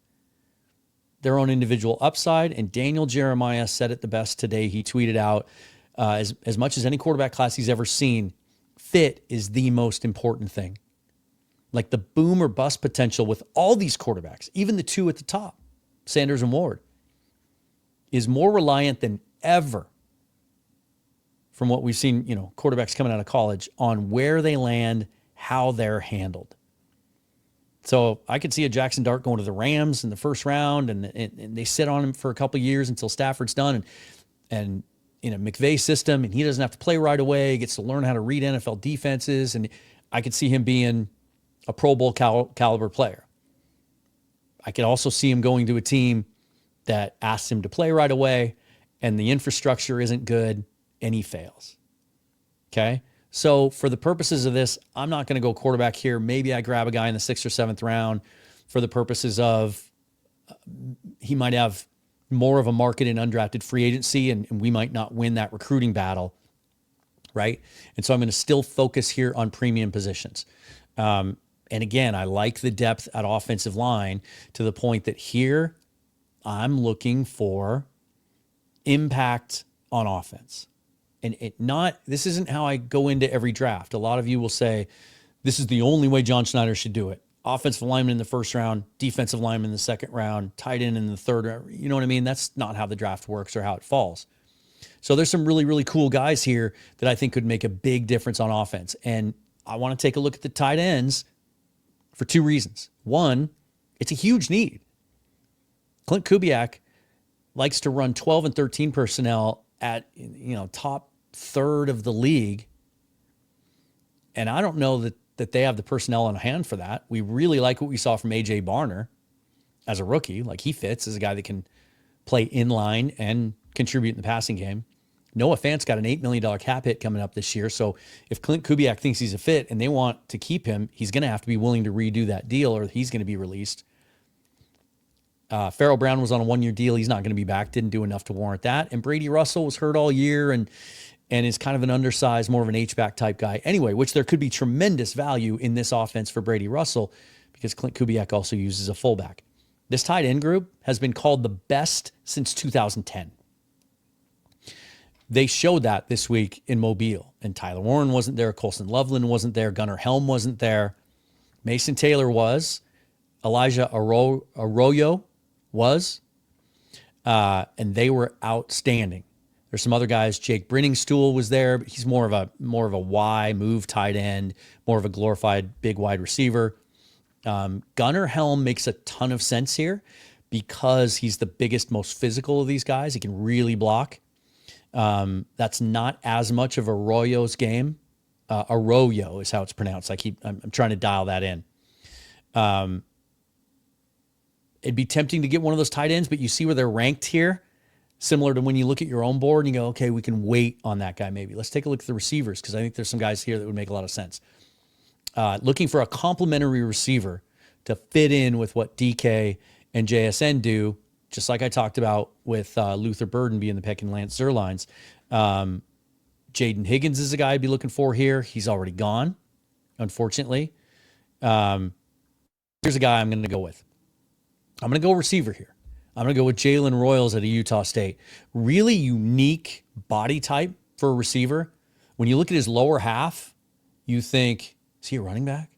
their own individual upside, and Daniel Jeremiah said it the best today. He tweeted out, as much as any quarterback class he's ever seen, fit is the most important thing. Like the boom or bust potential with all these quarterbacks, even the two at the top, Sanders and Ward, is more reliant than ever from what we've seen, quarterbacks coming out of college on where they land, how they're handled. So I could see a Jackson Dart going to the Rams in the first round, and they sit on him for a couple of years until Stafford's done, and in a McVay system, and he doesn't have to play right away. He gets to learn how to read NFL defenses, and I could see him being a Pro Bowl caliber player. I could also see him going to a team that asks him to play right away, and the infrastructure isn't good, and he fails. Okay? So for the purposes of this, I'm not going to go quarterback here. Maybe I grab a guy in the 6th or 7th round for the purposes of he might have more of a market in undrafted free agency, and we might not win that recruiting battle, right? And so I'm going to still focus here on premium positions. And again, I like the depth at offensive line to the point that here I'm looking for impact on offense. And this isn't how I go into every draft. A lot of you will say, this is the only way John Schneider should do it. Offensive lineman in the first round, defensive lineman in the second round, tight end in the third round. You know what I mean? That's not how the draft works or how it falls. So there's some really, really cool guys here that I think could make a big difference on offense. And I want to take a look at the tight ends for two reasons. One, it's a huge need. Klint Kubiak likes to run 12 and 13 personnel at top third of the league. And I don't know that they have the personnel on hand for that. We really like what we saw from A.J. Barner as a rookie. Like, he fits as a guy that can play in line and contribute in the passing game. Noah Fant's got an $8 million cap hit coming up this year. So if Klint Kubiak thinks he's a fit and they want to keep him, he's going to have to be willing to redo that deal or he's going to be released. Farrell Brown was on a 1-year deal. He's not going to be back. Didn't do enough to warrant that. And Brady Russell was hurt all year and is kind of an undersized, more of an H-back type guy. Anyway, which there could be tremendous value in this offense for Brady Russell because Klint Kubiak also uses a fullback. This tight end group has been called the best since 2010. They showed that this week in Mobile. And Tyler Warren wasn't there. Colson Loveland wasn't there. Gunnar Helm wasn't there. Mason Taylor was. Elijah Arroyo was. And they were outstanding. There's some other guys. Jake Brenningstool was there, but he's more of a Y move tight end, more of a glorified big wide receiver. Gunnar Helm makes a ton of sense here because he's the biggest, most physical of these guys. He can really block. That's not as much of Arroyo's game. Arroyo is how it's pronounced. I'm trying to dial that in. It'd be tempting to get one of those tight ends, but you see where they're ranked here. Similar to when you look at your own board and you go, okay, we can wait on that guy maybe. Let's take a look at the receivers because I think there's some guys here that would make a lot of sense. Looking for a complementary receiver to fit in with what DK and JSN do, just like I talked about with Luther Burden being the Peck and Lance Zerlines. Jaden Higgins is a guy I'd be looking for here. He's already gone, unfortunately. Here's a guy I'm going to go with. I'm going to go receiver here. I'm going to go with Jalen Royals at a Utah State. Really unique body type for a receiver. When you look at his lower half, you think, is he a running back?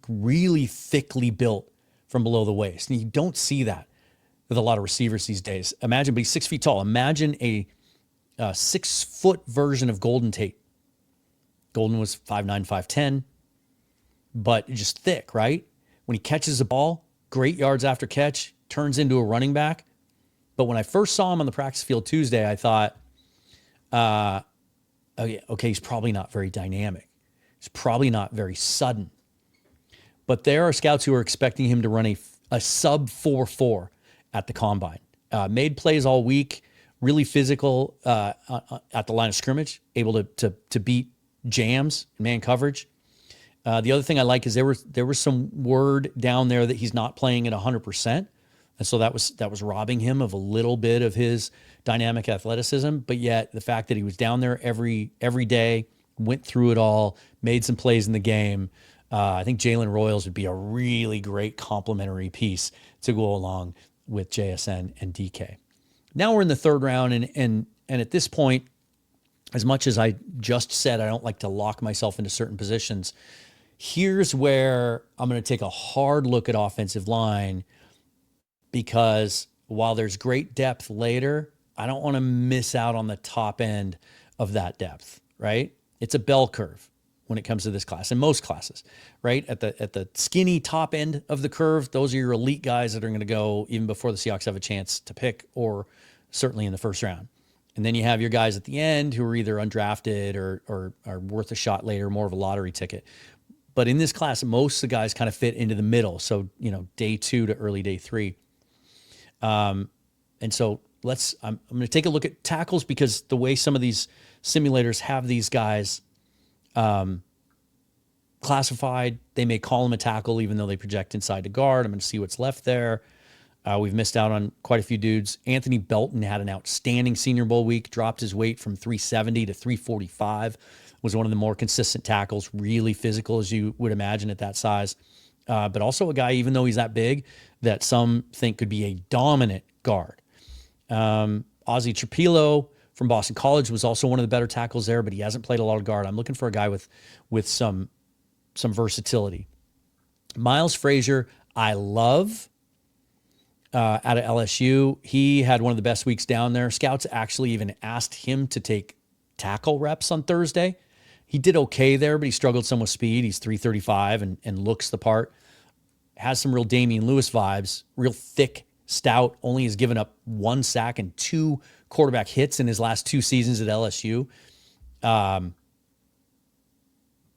Really thickly built from below the waist. And you don't see that with a lot of receivers these days. Imagine, but he's 6 feet tall. Imagine a 6-foot version of Golden Tate. Golden was 5'9", 5'10", but just thick, right? When he catches the ball, great yards after catch, turns into a running back. But when I first saw him on the practice field Tuesday, I thought, okay, he's probably not very dynamic. He's probably not very sudden. But there are scouts who are expecting him to run a sub 4.4 at the combine. Made plays all week, really physical at the line of scrimmage, able to beat jams and man coverage. The other thing I like is there was some word down there that he's not playing at 100%. And so that was robbing him of a little bit of his dynamic athleticism. But yet the fact that he was down there every day, went through it all, made some plays in the game. I think Jalen Royals would be a really great complementary piece to go along with JSN and DK. Now we're in the third round, and at this point, as much as I just said I don't like to lock myself into certain positions, here's where I'm going to take a hard look at offensive line, because while there's great depth later, I don't want to miss out on the top end of that depth, right? It's a bell curve when it comes to this class and most classes, right? At the skinny top end of the curve, those are your elite guys that are going to go even before the Seahawks have a chance to pick, or certainly in the first round. And then you have your guys at the end who are either undrafted or are worth a shot later, more of a lottery ticket. But in this class, most of the guys kind of fit into the middle. So, day 2 to early day 3. And so I'm going to take a look at tackles, because the way some of these simulators have these guys classified, they may call them a tackle even though they project inside to guard. I'm going to see what's left there. We've missed out on quite a few dudes. Anthony Belton had an outstanding Senior Bowl week, dropped his weight from 370 to 345, was one of the more consistent tackles, really physical as you would imagine at that size. But also a guy, even though he's that big, that some think could be a dominant guard. Ozzy Trapilo from Boston College was also one of the better tackles there, but he hasn't played a lot of guard. I'm looking for a guy with some versatility. Miles Frazier, I love. Out of LSU. He had one of the best weeks down there. Scouts actually even asked him to take tackle reps on Thursday. He did okay there, but he struggled some with speed. He's 335 and looks the part. Has some real Damian Lewis vibes, real thick, stout, only has given up 1 sack and 2 quarterback hits in his last 2 seasons at LSU.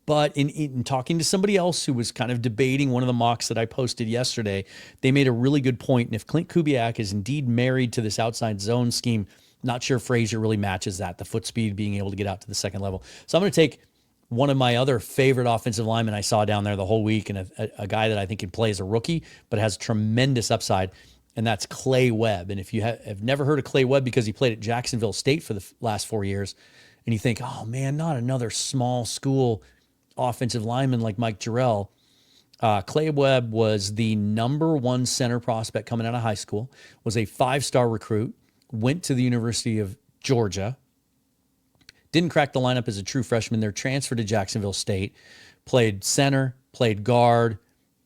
But in talking to somebody else who was kind of debating one of the mocks that I posted yesterday, they made a really good point. And if Klint Kubiak is indeed married to this outside zone scheme, not sure Frazier really matches that, the foot speed, being able to get out to the second level. So I'm going to take one of my other favorite offensive linemen I saw down there the whole week, and a guy that I think can play as a rookie, but has tremendous upside, and that's Clay Webb. And if you have never heard of Clay Webb because he played at Jacksonville State for the last 4 years, and you think, oh man, not another small school offensive lineman like Mike Jarrell. Clay Webb was the number 1 center prospect coming out of high school, was a 5-star recruit, went to the University of Georgia, didn't crack the lineup as a true freshman there, transferred to Jacksonville State, played center, played guard,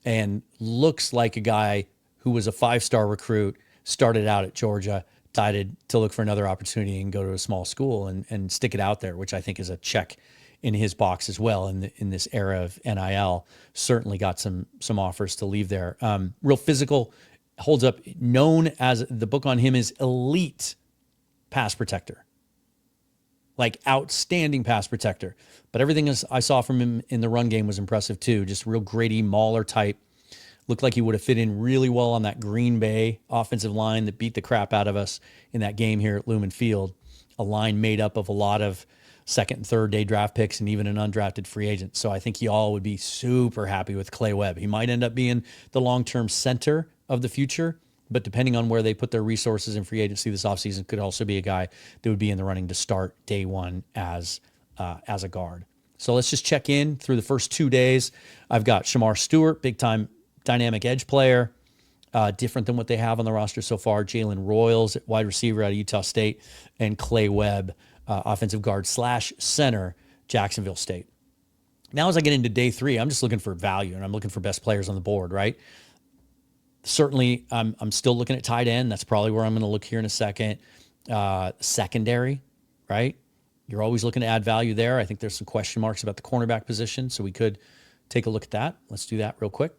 and looks like a guy who was a 5-star recruit, started out at Georgia, decided to look for another opportunity and go to a small school and stick it out there, which I think is a check in his box as well in this era of NIL. Certainly got some offers to leave there. Real physical, holds up, known as, the book on him is elite pass protector. Like outstanding pass protector. But everything I saw from him in the run game was impressive too. Just real Grady Mauler type. Looked like he would have fit in really well on that Green Bay offensive line that beat the crap out of us in that game here at Lumen Field. A line made up of a lot of second and third day draft picks and even an undrafted free agent. So I think y'all would be super happy with Clay Webb. He might end up being the long-term center of the future, but depending on where they put their resources in free agency this offseason, could also be a guy that would be in the running to start day 1 as a guard. So let's just check in through the first 2 days. I've got Shamar Stewart, big-time dynamic edge player, different than what they have on the roster so far. Jalen Royals, wide receiver out of Utah State, and Clay Webb, offensive guard / center, Jacksonville State. Now, as I get into day 3, I'm just looking for value, and I'm looking for best players on the board, right? Certainly, I'm still looking at tight end. That's probably where I'm going to look here in a second. Secondary, right? You're always looking to add value there. I think there's some question marks about the cornerback position, so we could take a look at that. Let's do that real quick.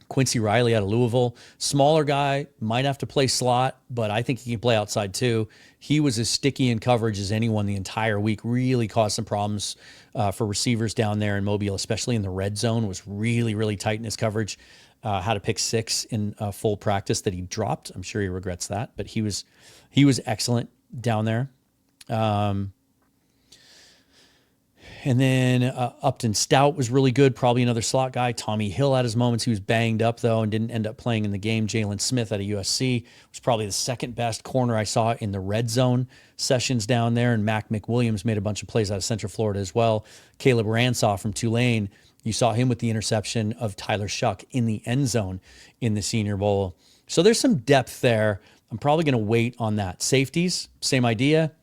Quincy Riley out of Louisville, smaller guy, might have to play slot, but I think he can play outside too. He was as sticky in coverage as anyone the entire week, really caused some problems for receivers down there in Mobile, especially in the red zone, was really, really tight in his coverage. Had a pick 6 in full practice that he dropped. I'm sure he regrets that, but he was And then Upton Stout was really good, probably another slot guy. Tommy Hill had his moments. He was banged up, though, and didn't end up playing in the game. Jalen Smith out of USC was probably the second best corner I saw in the red zone sessions down there. And Mac McWilliams made a bunch of plays out of Central Florida as well. Caleb Ransaw from Tulane, you saw him with the interception of Tyler Shuck in the end zone in the Senior Bowl. So there's some depth there. I'm probably going to wait on that. Safeties, same idea.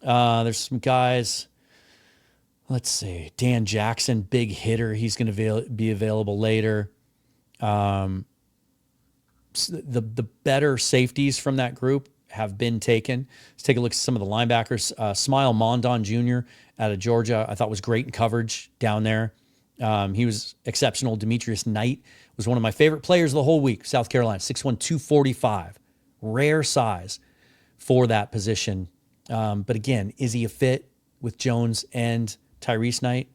There's some guys... Let's see. Dan Jackson, big hitter. He's going to be available later. The better safeties from that group have been taken. Let's take a look at some of the linebackers. Smile Mondon Jr. out of Georgia, I thought was great in coverage down there. He was exceptional. Demetrius Knight was one of my favorite players of the whole week. South Carolina, 6'1", 245. Rare size for that position. But again, is he a fit with Jones and Tyrese Knight?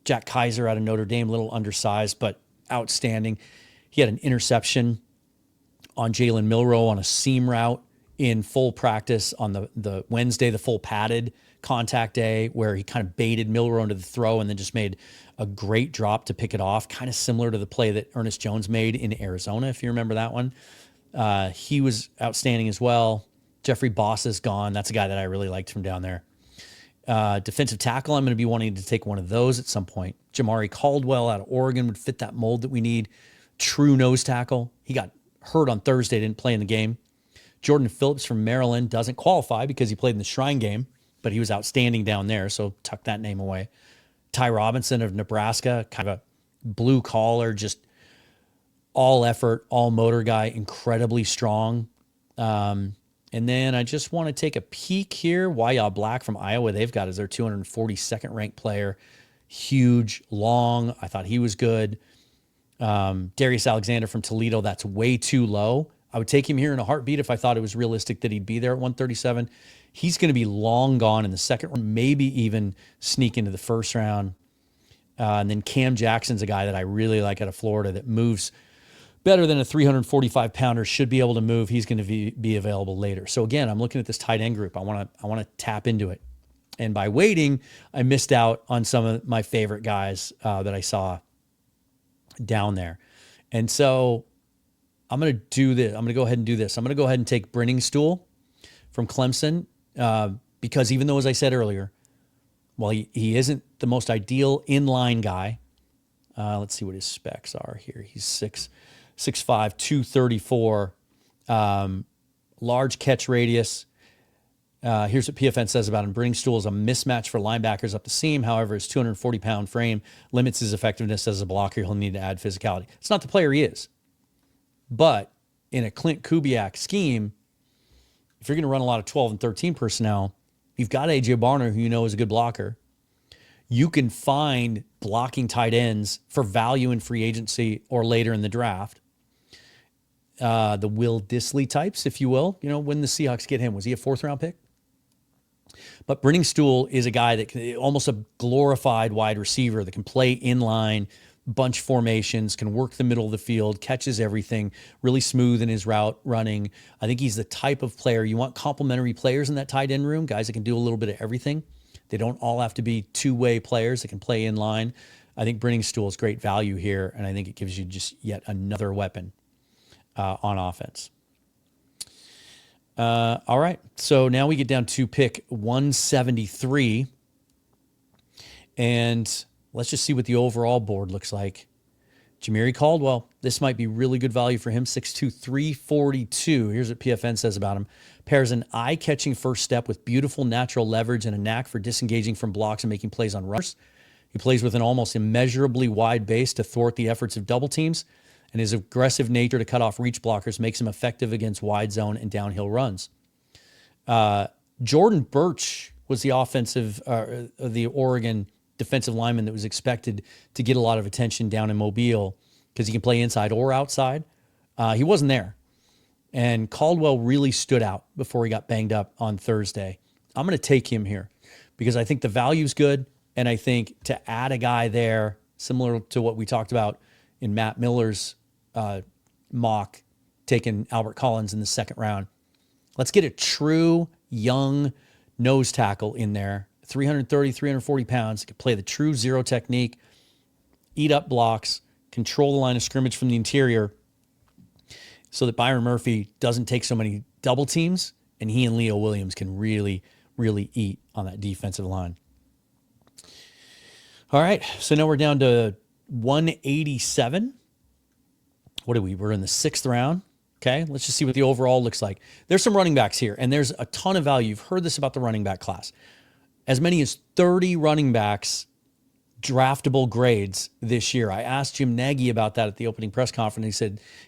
Jack Kaiser out of Notre Dame, a little undersized, but outstanding. He had an interception on Jalen Milroe on a seam route in full practice on the Wednesday, the full padded contact day, where he kind of baited Milroe into the throw and then just made a great drop to pick it off, kind of similar to the play that Ernest Jones made in Arizona, if you remember that one. He was outstanding as well. Jeffrey Boss is gone. That's a guy that I really liked from down there. Defensive tackle, I'm going to be wanting to take one of those at some point. Jamari Caldwell out of Oregon would fit that mold that we need. True nose tackle. He got hurt on Thursday, didn't play in the game. Jordan Phillips from Maryland doesn't qualify because he played in the Shrine game, but he was outstanding down there, so tuck that name away. Ty Robinson of Nebraska, kind of a blue collar, just all effort, all motor guy, incredibly strong. And then I just want to take a peek here. Wyatt Black from Iowa, they've got as their 242nd ranked player. Huge, long. I thought he was good. Darius Alexander from Toledo, that's way too low. I would take him here in a heartbeat if I thought it was realistic that he'd be there at 137. He's going to be long gone in the second round, maybe even sneak into the first round. And then Cam Jackson's a guy that I really like out of Florida that moves better than a 345-pounder, should be able to move. He's going to be available later. So again, I'm looking at this tight end group. I want to tap into it. And by waiting, I missed out on some of my favorite guys that I saw down there. And so I'm going to do this. I'm going to go ahead and do this. I'm going to go ahead and take Brenningstool from Clemson because even though, as I said earlier, while he isn't the most ideal inline guy, let's see what his specs are here. He's 6'5", 234, large catch radius. Here's what PFN says about him. Brenningstool is a mismatch for linebackers up the seam. However, his 240-pound frame limits his effectiveness as a blocker. He'll need to add physicality. It's not the player he is. But in a Klint Kubiak scheme, if you're going to run a lot of 12 and 13 personnel, you've got A.J. Barner, who you know is a good blocker. You can find blocking tight ends for value in free agency or later in the draft. The Will Dissly types, if you will. You know, when the Seahawks get him, was he a fourth-round pick? But Brenningstool is a guy that can, almost a glorified wide receiver that can play inline, bunch formations, can work the middle of the field, catches everything, really smooth in his route running. I think he's the type of player you want. Complementary players in that tight end room, guys that can do a little bit of everything. They don't all have to be two-way players that can play in line. I think Brenningstool is great value here, and I think it gives you just yet another weapon on offense. All right, so now we get down to pick 173, and let's just see what the overall board looks like. Jamari Caldwell, this might be really good value for him, 6'2", 342. Here's what PFN says about him. Pairs an eye-catching first step with beautiful natural leverage and a knack for disengaging from blocks and making plays on runners. He plays with an almost immeasurably wide base to thwart the efforts of double teams, and his aggressive nature to cut off reach blockers makes him effective against wide zone and downhill runs. Jordan Birch was the Oregon defensive lineman that was expected to get a lot of attention down in Mobile because he can play inside or outside. He wasn't there. And Caldwell really stood out before he got banged up on Thursday. I'm going to take him here because I think the value's good, and I think to add a guy there, similar to what we talked about in Matt Miller's mock, taking Albert Collins in the second round. Let's get a true young nose tackle in there. 330, 340 pounds, could play the true zero technique, eat up blocks, control the line of scrimmage from the interior so that Byron Murphy doesn't take so many double teams and he and Leo Williams can really, really eat on that defensive line. All right, so now we're down to 187. What are we? We're in the 6th round. Okay, let's just see what the overall looks like. There's some running backs here, and there's a ton of value. You've heard this about the running back class. As many as 30 running backs draftable grades this year. I asked Jim Nagy about that at the opening press conference.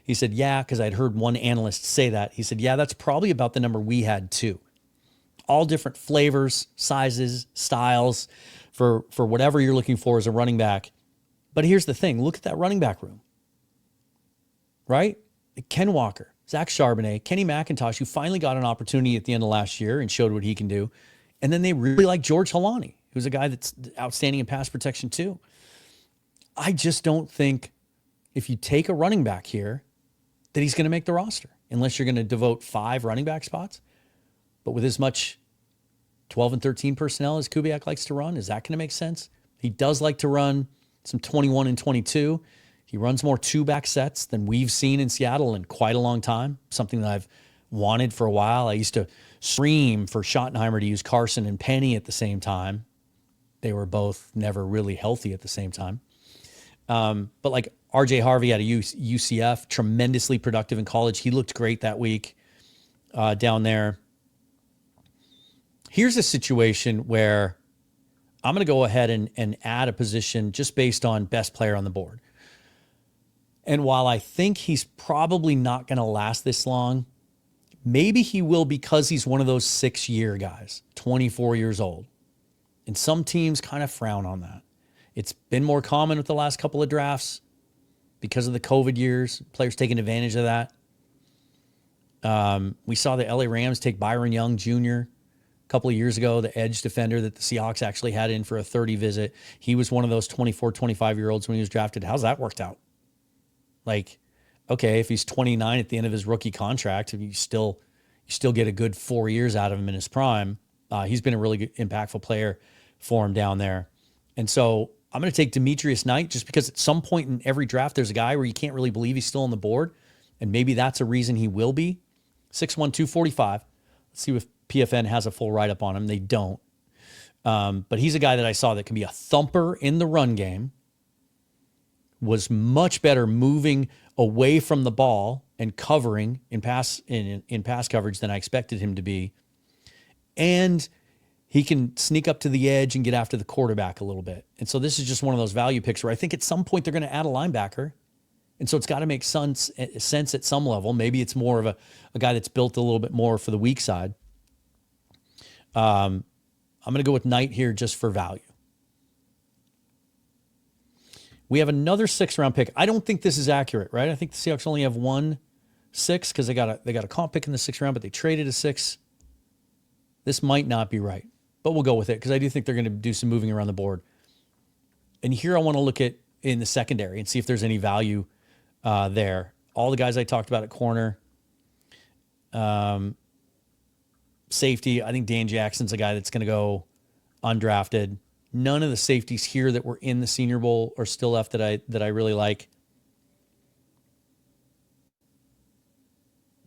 He said, yeah, because I'd heard one analyst say that. He said, yeah, that's probably about the number we had too. All different flavors, sizes, styles for whatever you're looking for as a running back. But here's the thing. Look at that running back room, right? Ken Walker, Zach Charbonnet, Kenny McIntosh, who finally got an opportunity at the end of last year and showed what he can do. And then they really like George Halani, who's a guy that's outstanding in pass protection too. I just don't think if you take a running back here that he's going to make the roster unless you're going to devote 5 running back spots. But with as much 12 and 13 personnel as Kubiak likes to run, is that going to make sense? He does like to run some 21 and 22. He runs more 2-back sets than we've seen in Seattle in quite a long time, something that I've wanted for a while. I used to scream for Schottenheimer to use Carson and Penny at the same time. They were both never really healthy at the same time. But like RJ Harvey out of UCF, tremendously productive in college. He looked great that week down there. Here's a situation where I'm going to go ahead and add a position just based on best player on the board. And while I think he's probably not going to last this long, maybe he will because he's one of those 6-year guys, 24 years old. And some teams kind of frown on that. It's been more common with the last couple of drafts because of the COVID years, players taking advantage of that. We saw the LA Rams take Byron Young Jr. a couple of years ago, the edge defender that the Seahawks actually had in for a 30 visit. He was one of those 24, 25-year-olds when he was drafted. How's that worked out? Like, okay, if he's 29 at the end of his rookie contract, you still get a good 4 years out of him in his prime. He's been a really good, impactful player for him down there. And so I'm going to take Demetrius Knight just because at some point in every draft, there's a guy where you can't really believe he's still on the board. And maybe that's a reason he will be. 6'1", 245. Let's see if PFN has a full write-up on him. They don't. But he's a guy that I saw that can be a thumper in the run game, was much better moving away from the ball and covering in pass coverage than I expected him to be. And he can sneak up to the edge and get after the quarterback a little bit. And so this is just one of those value picks where I think at some point they're going to add a linebacker. And so it's got to make sense at some level. Maybe it's more of a guy that's built a little bit more for the weak side. I'm going to go with Knight here just for value. We have another 6th-round pick. I don't think this is accurate, right? I think the Seahawks only have 1 6 because they got a comp pick in the 6th round, but they traded a 6. This might not be right, but we'll go with it because I do think they're going to do some moving around the board. And here I want to look at in the secondary and see if there's any value there. All the guys I talked about at corner. Safety, I think Dan Jackson's a guy that's going to go undrafted. None of the safeties here that were in the Senior Bowl are still left that I really like.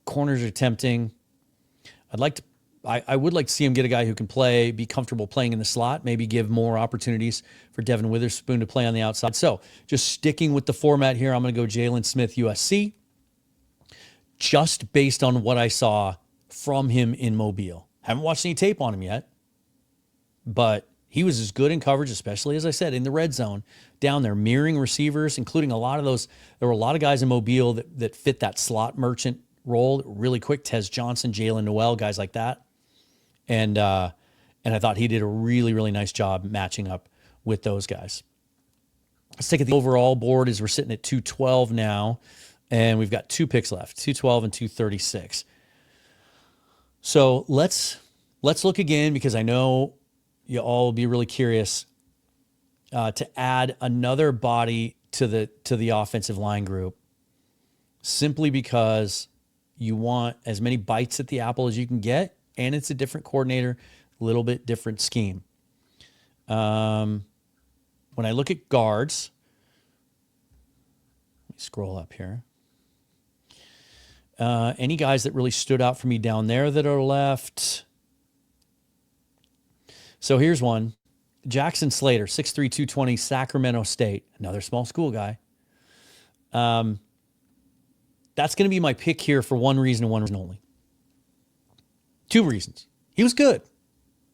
Corners are tempting. I would like to see him get a guy who can be comfortable playing in the slot, maybe give more opportunities for Devin Witherspoon to play on the outside. So just sticking with the format here, I'm going to go Jalen Smith, USC, just based on what I saw from him in Mobile. Haven't watched any tape on him yet, but he was as good in coverage, especially, as I said, in the red zone, down there, mirroring receivers, including a lot of those. There were a lot of guys in Mobile that fit that slot merchant role really quick. Tez Johnson, Jalen Noel, guys like that. And I thought he did a really, really nice job matching up with those guys. Let's take it the overall board as we're sitting at 212 now, and we've got 2 picks left, 212 and 236. So let's look again because I know you all will be really curious to add another body to the offensive line group, simply because you want as many bites at the apple as you can get, and it's a different coordinator, a little bit different scheme. When I look at guards, let me scroll up here. Any guys that really stood out for me down there that are left? So here's one. Jackson Slater, 6'3", 220, Sacramento State. Another small school guy. That's going to be my pick here for one reason and one reason only. Two reasons. He was good.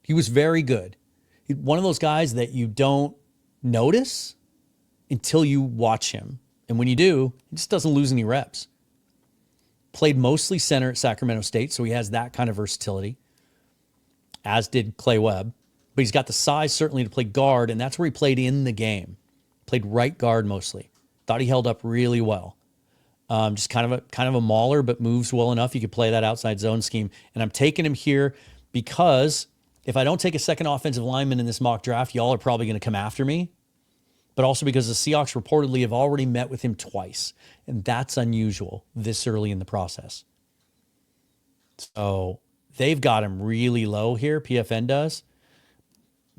He was very good. One of those guys that you don't notice until you watch him. And when you do, he just doesn't lose any reps. Played mostly center at Sacramento State, so he has that kind of versatility, as did Clay Webb. But he's got the size certainly to play guard, and that's where he played in the game. Played right guard mostly. Thought he held up really well. Just kind of a mauler, but moves well enough. You could play that outside zone scheme. And I'm taking him here because if I don't take a second offensive lineman in this mock draft, y'all are probably going to come after me. But also because the Seahawks reportedly have already met with him twice. And that's unusual this early in the process. So they've got him really low here, PFN does.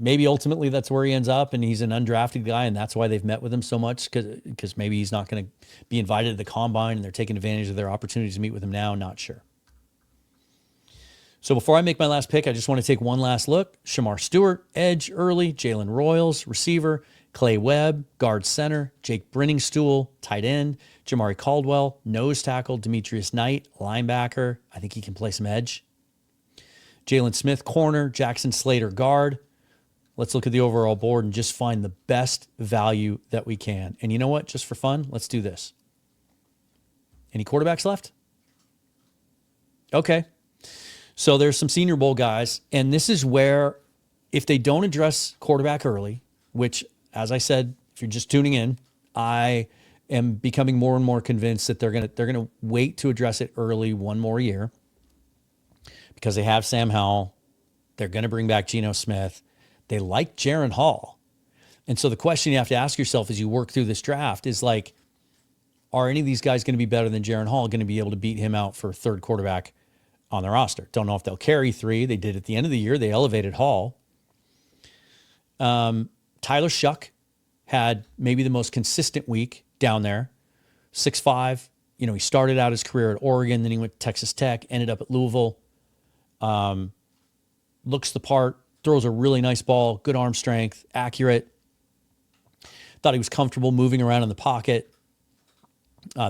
Maybe ultimately that's where he ends up and he's an undrafted guy and that's why they've met with him so much because maybe he's not going to be invited to the combine and they're taking advantage of their opportunities to meet with him now. Not sure. So before I make my last pick, I just want to take one last look. Shamar Stewart, edge early, Jalen Royals, receiver, Clay Webb, guard center, Jake Brenningstool, tight end, Jamari Caldwell, nose tackle, Demetrius Knight, linebacker. I think he can play some edge. Jalen Smith, corner, Jackson Slater, guard. Let's look at the overall board and just find the best value that we can. And you know what? Just for fun, let's do this. Any quarterbacks left? Okay. So there's some Senior Bowl guys, and this is where if they don't address quarterback early, which, as I said, if you're just tuning in, I am becoming more and more convinced that they're gonna wait to address it early one more year because they have Sam Howell. They're going to bring back Geno Smith. They like Jaron Hall. And so the question you have to ask yourself as you work through this draft is like, are any of these guys going to be better than Jaron Hall, going to be able to beat him out for third quarterback on the roster? Don't know if they'll carry three. They did at the end of the year. They elevated Hall. Tyler Shuck had maybe the most consistent week down there. 6'5". You know, he started out his career at Oregon, then he went to Texas Tech, ended up at Louisville. Looks the part, throws a really nice ball, good arm strength, accurate. Thought he was comfortable moving around in the pocket.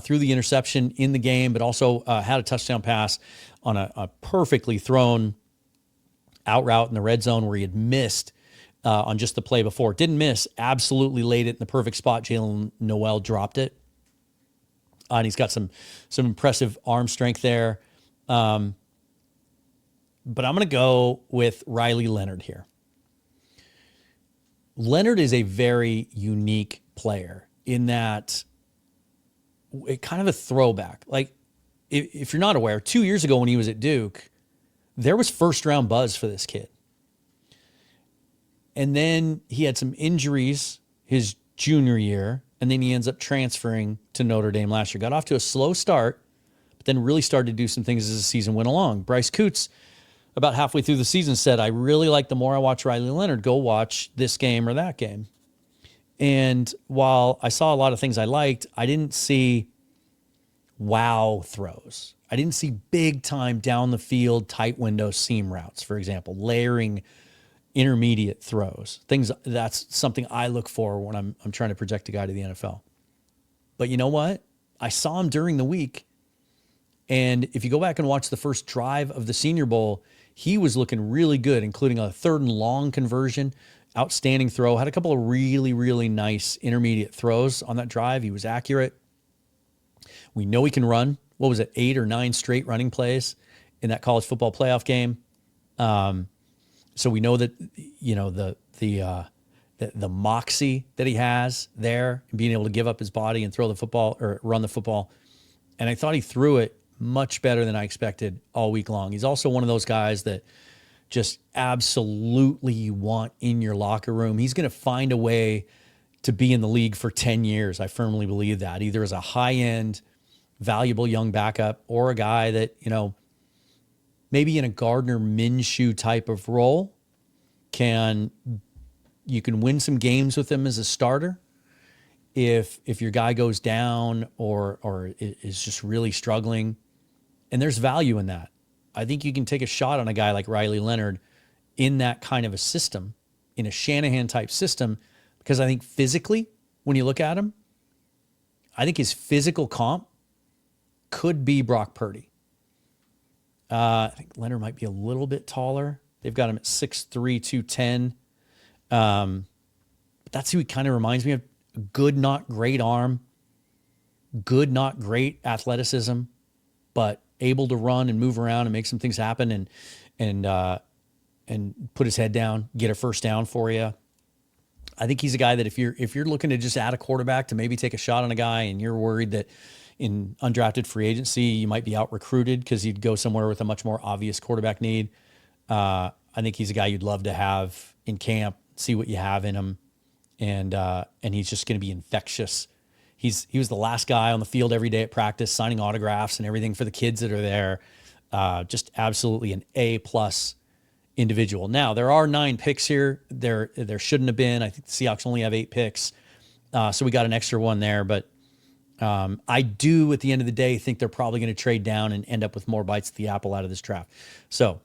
Threw the interception in the game, but also had a touchdown pass on a perfectly thrown out route in the red zone where he had missed on just the play before. Didn't miss, absolutely laid it in the perfect spot. Jalen Noel dropped it. And he's got some impressive arm strength there. But I'm going to go with Riley Leonard here. Leonard is a very unique player in that kind of a throwback. Like, if you're not aware, 2 years ago when he was at Duke, there was first round buzz for this kid. And then he had some injuries his junior year, and then he ends up transferring to Notre Dame last year. Got off to a slow start, but then really started to do some things as the season went along. Bryce Coots, about halfway through the season, said, I really like the more I watch Riley Leonard, go watch this game or that game. And while I saw a lot of things I liked, I didn't see wow throws. I didn't see big time down the field, tight window seam routes, for example, layering intermediate throws. Things that's something I look for when I'm trying to project a guy to the NFL. But you know what? I saw him during the week. And if you go back and watch the first drive of the Senior Bowl, he was looking really good, including a third and long conversion, outstanding throw, had a couple of really, really nice intermediate throws on that drive. He was accurate. We know he can run. What was it, 8 or 9 straight running plays in that college football playoff game? So we know that, you know, the moxie that he has there, and being able to give up his body and throw the football or run the football. And I thought he threw it much better than I expected all week long. He's also one of those guys that just absolutely you want in your locker room. He's going to find a way to be in the league for 10 years. I firmly believe that, either as a high-end, valuable young backup or a guy that, you know, maybe in a Gardner Minshew type of role can you can win some games with him as a starter. If your guy goes down or is just really struggling, and there's value in that. I think you can take a shot on a guy like Riley Leonard in that kind of a system, in a Shanahan type system, because I think physically, when you look at him, I think his physical comp could be Brock Purdy. I think Leonard might be a little bit taller. They've got him at 6'3", 210. But that's who he kind of reminds me of. Good, not great arm. Good, not great athleticism, but able to run and move around and make some things happen and put his head down, get a first down for you. I think he's a guy that if you're looking to just add a quarterback to maybe take a shot on a guy and you're worried that in undrafted free agency you might be out recruited because you'd go somewhere with a much more obvious quarterback need, I think he's a guy you'd love to have in camp, see what you have in him, and he's just going to be infectious. He was the last guy on the field every day at practice, signing autographs and everything for the kids that are there. Just absolutely an A+ individual. Now, there are 9 picks here. There shouldn't have been. I think the Seahawks only have 8 picks. So we got an extra one there. But I do, at the end of the day, think they're probably going to trade down and end up with more bites at the apple out of this draft. So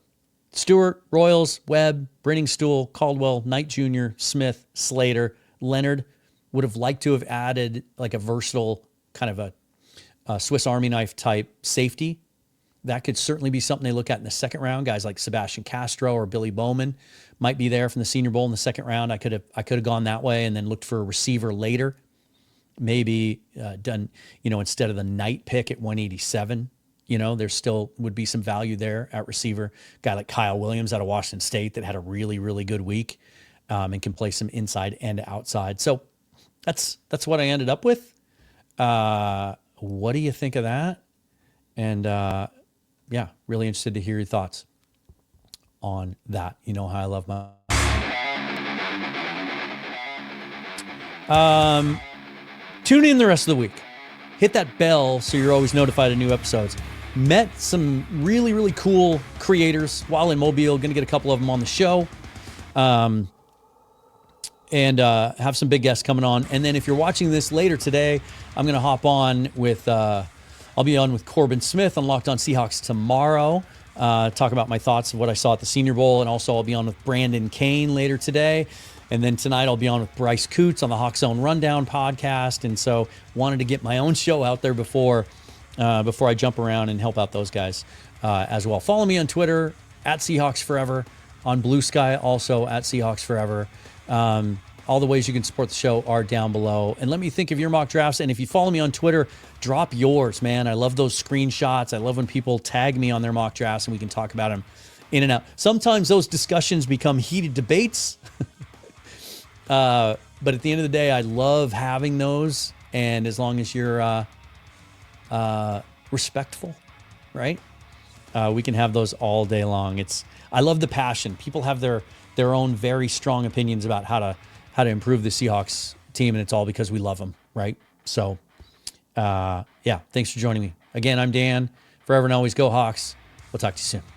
Stewart, Royals, Webb, Brenningstool, Caldwell, Knight Jr., Smith, Slater, Leonard. Would have liked to have added like a versatile kind of a Swiss Army knife type safety. That could certainly be something they look at in the second round. Guys like Sebastian Castro or Billy Bowman might be there from the Senior Bowl in the second round. I could have gone that way and then looked for a receiver later. Maybe done, instead of the Knight pick at 187, there still would be some value there at receiver. Guy like Kyle Williams out of Washington State that had a really, really good week and can play some inside and outside. So that's what I ended up with. What do you think of that? And really interested to hear your thoughts on that. You know how I love my. Tune in the rest of the week. Hit that bell so you're always notified of new episodes. Met some really, really cool creators while in Mobile. Going to get a couple of them on the show. And have some big guests coming on. And then if you're watching this later today, I'm going to hop on with, I'll be on with Corbin Smith on Locked On Seahawks tomorrow. Talk about my thoughts of what I saw at the Senior Bowl. And also I'll be on with Brandon Kane later today. And then tonight I'll be on with Bryce Coots on the Hawk Zone Rundown podcast. And so wanted to get my own show out there before I jump around and help out those guys as well. Follow me on Twitter at Seahawks Forever, on Blue Sky also at Seahawks Forever. All the ways you can support the show are down below. And let me think of your mock drafts. And if you follow me on Twitter, drop yours, man. I love those screenshots. I love when people tag me on their mock drafts and we can talk about them in and out. Sometimes those discussions become heated debates. But at the end of the day, I love having those. And as long as you're respectful, right? We can have those all day long. I love the passion. People have their own very strong opinions about how to improve the Seahawks team, and it's all because we love them, right? So, thanks for joining me. Again, I'm Dan. Forever and always go Hawks. We'll talk to you soon.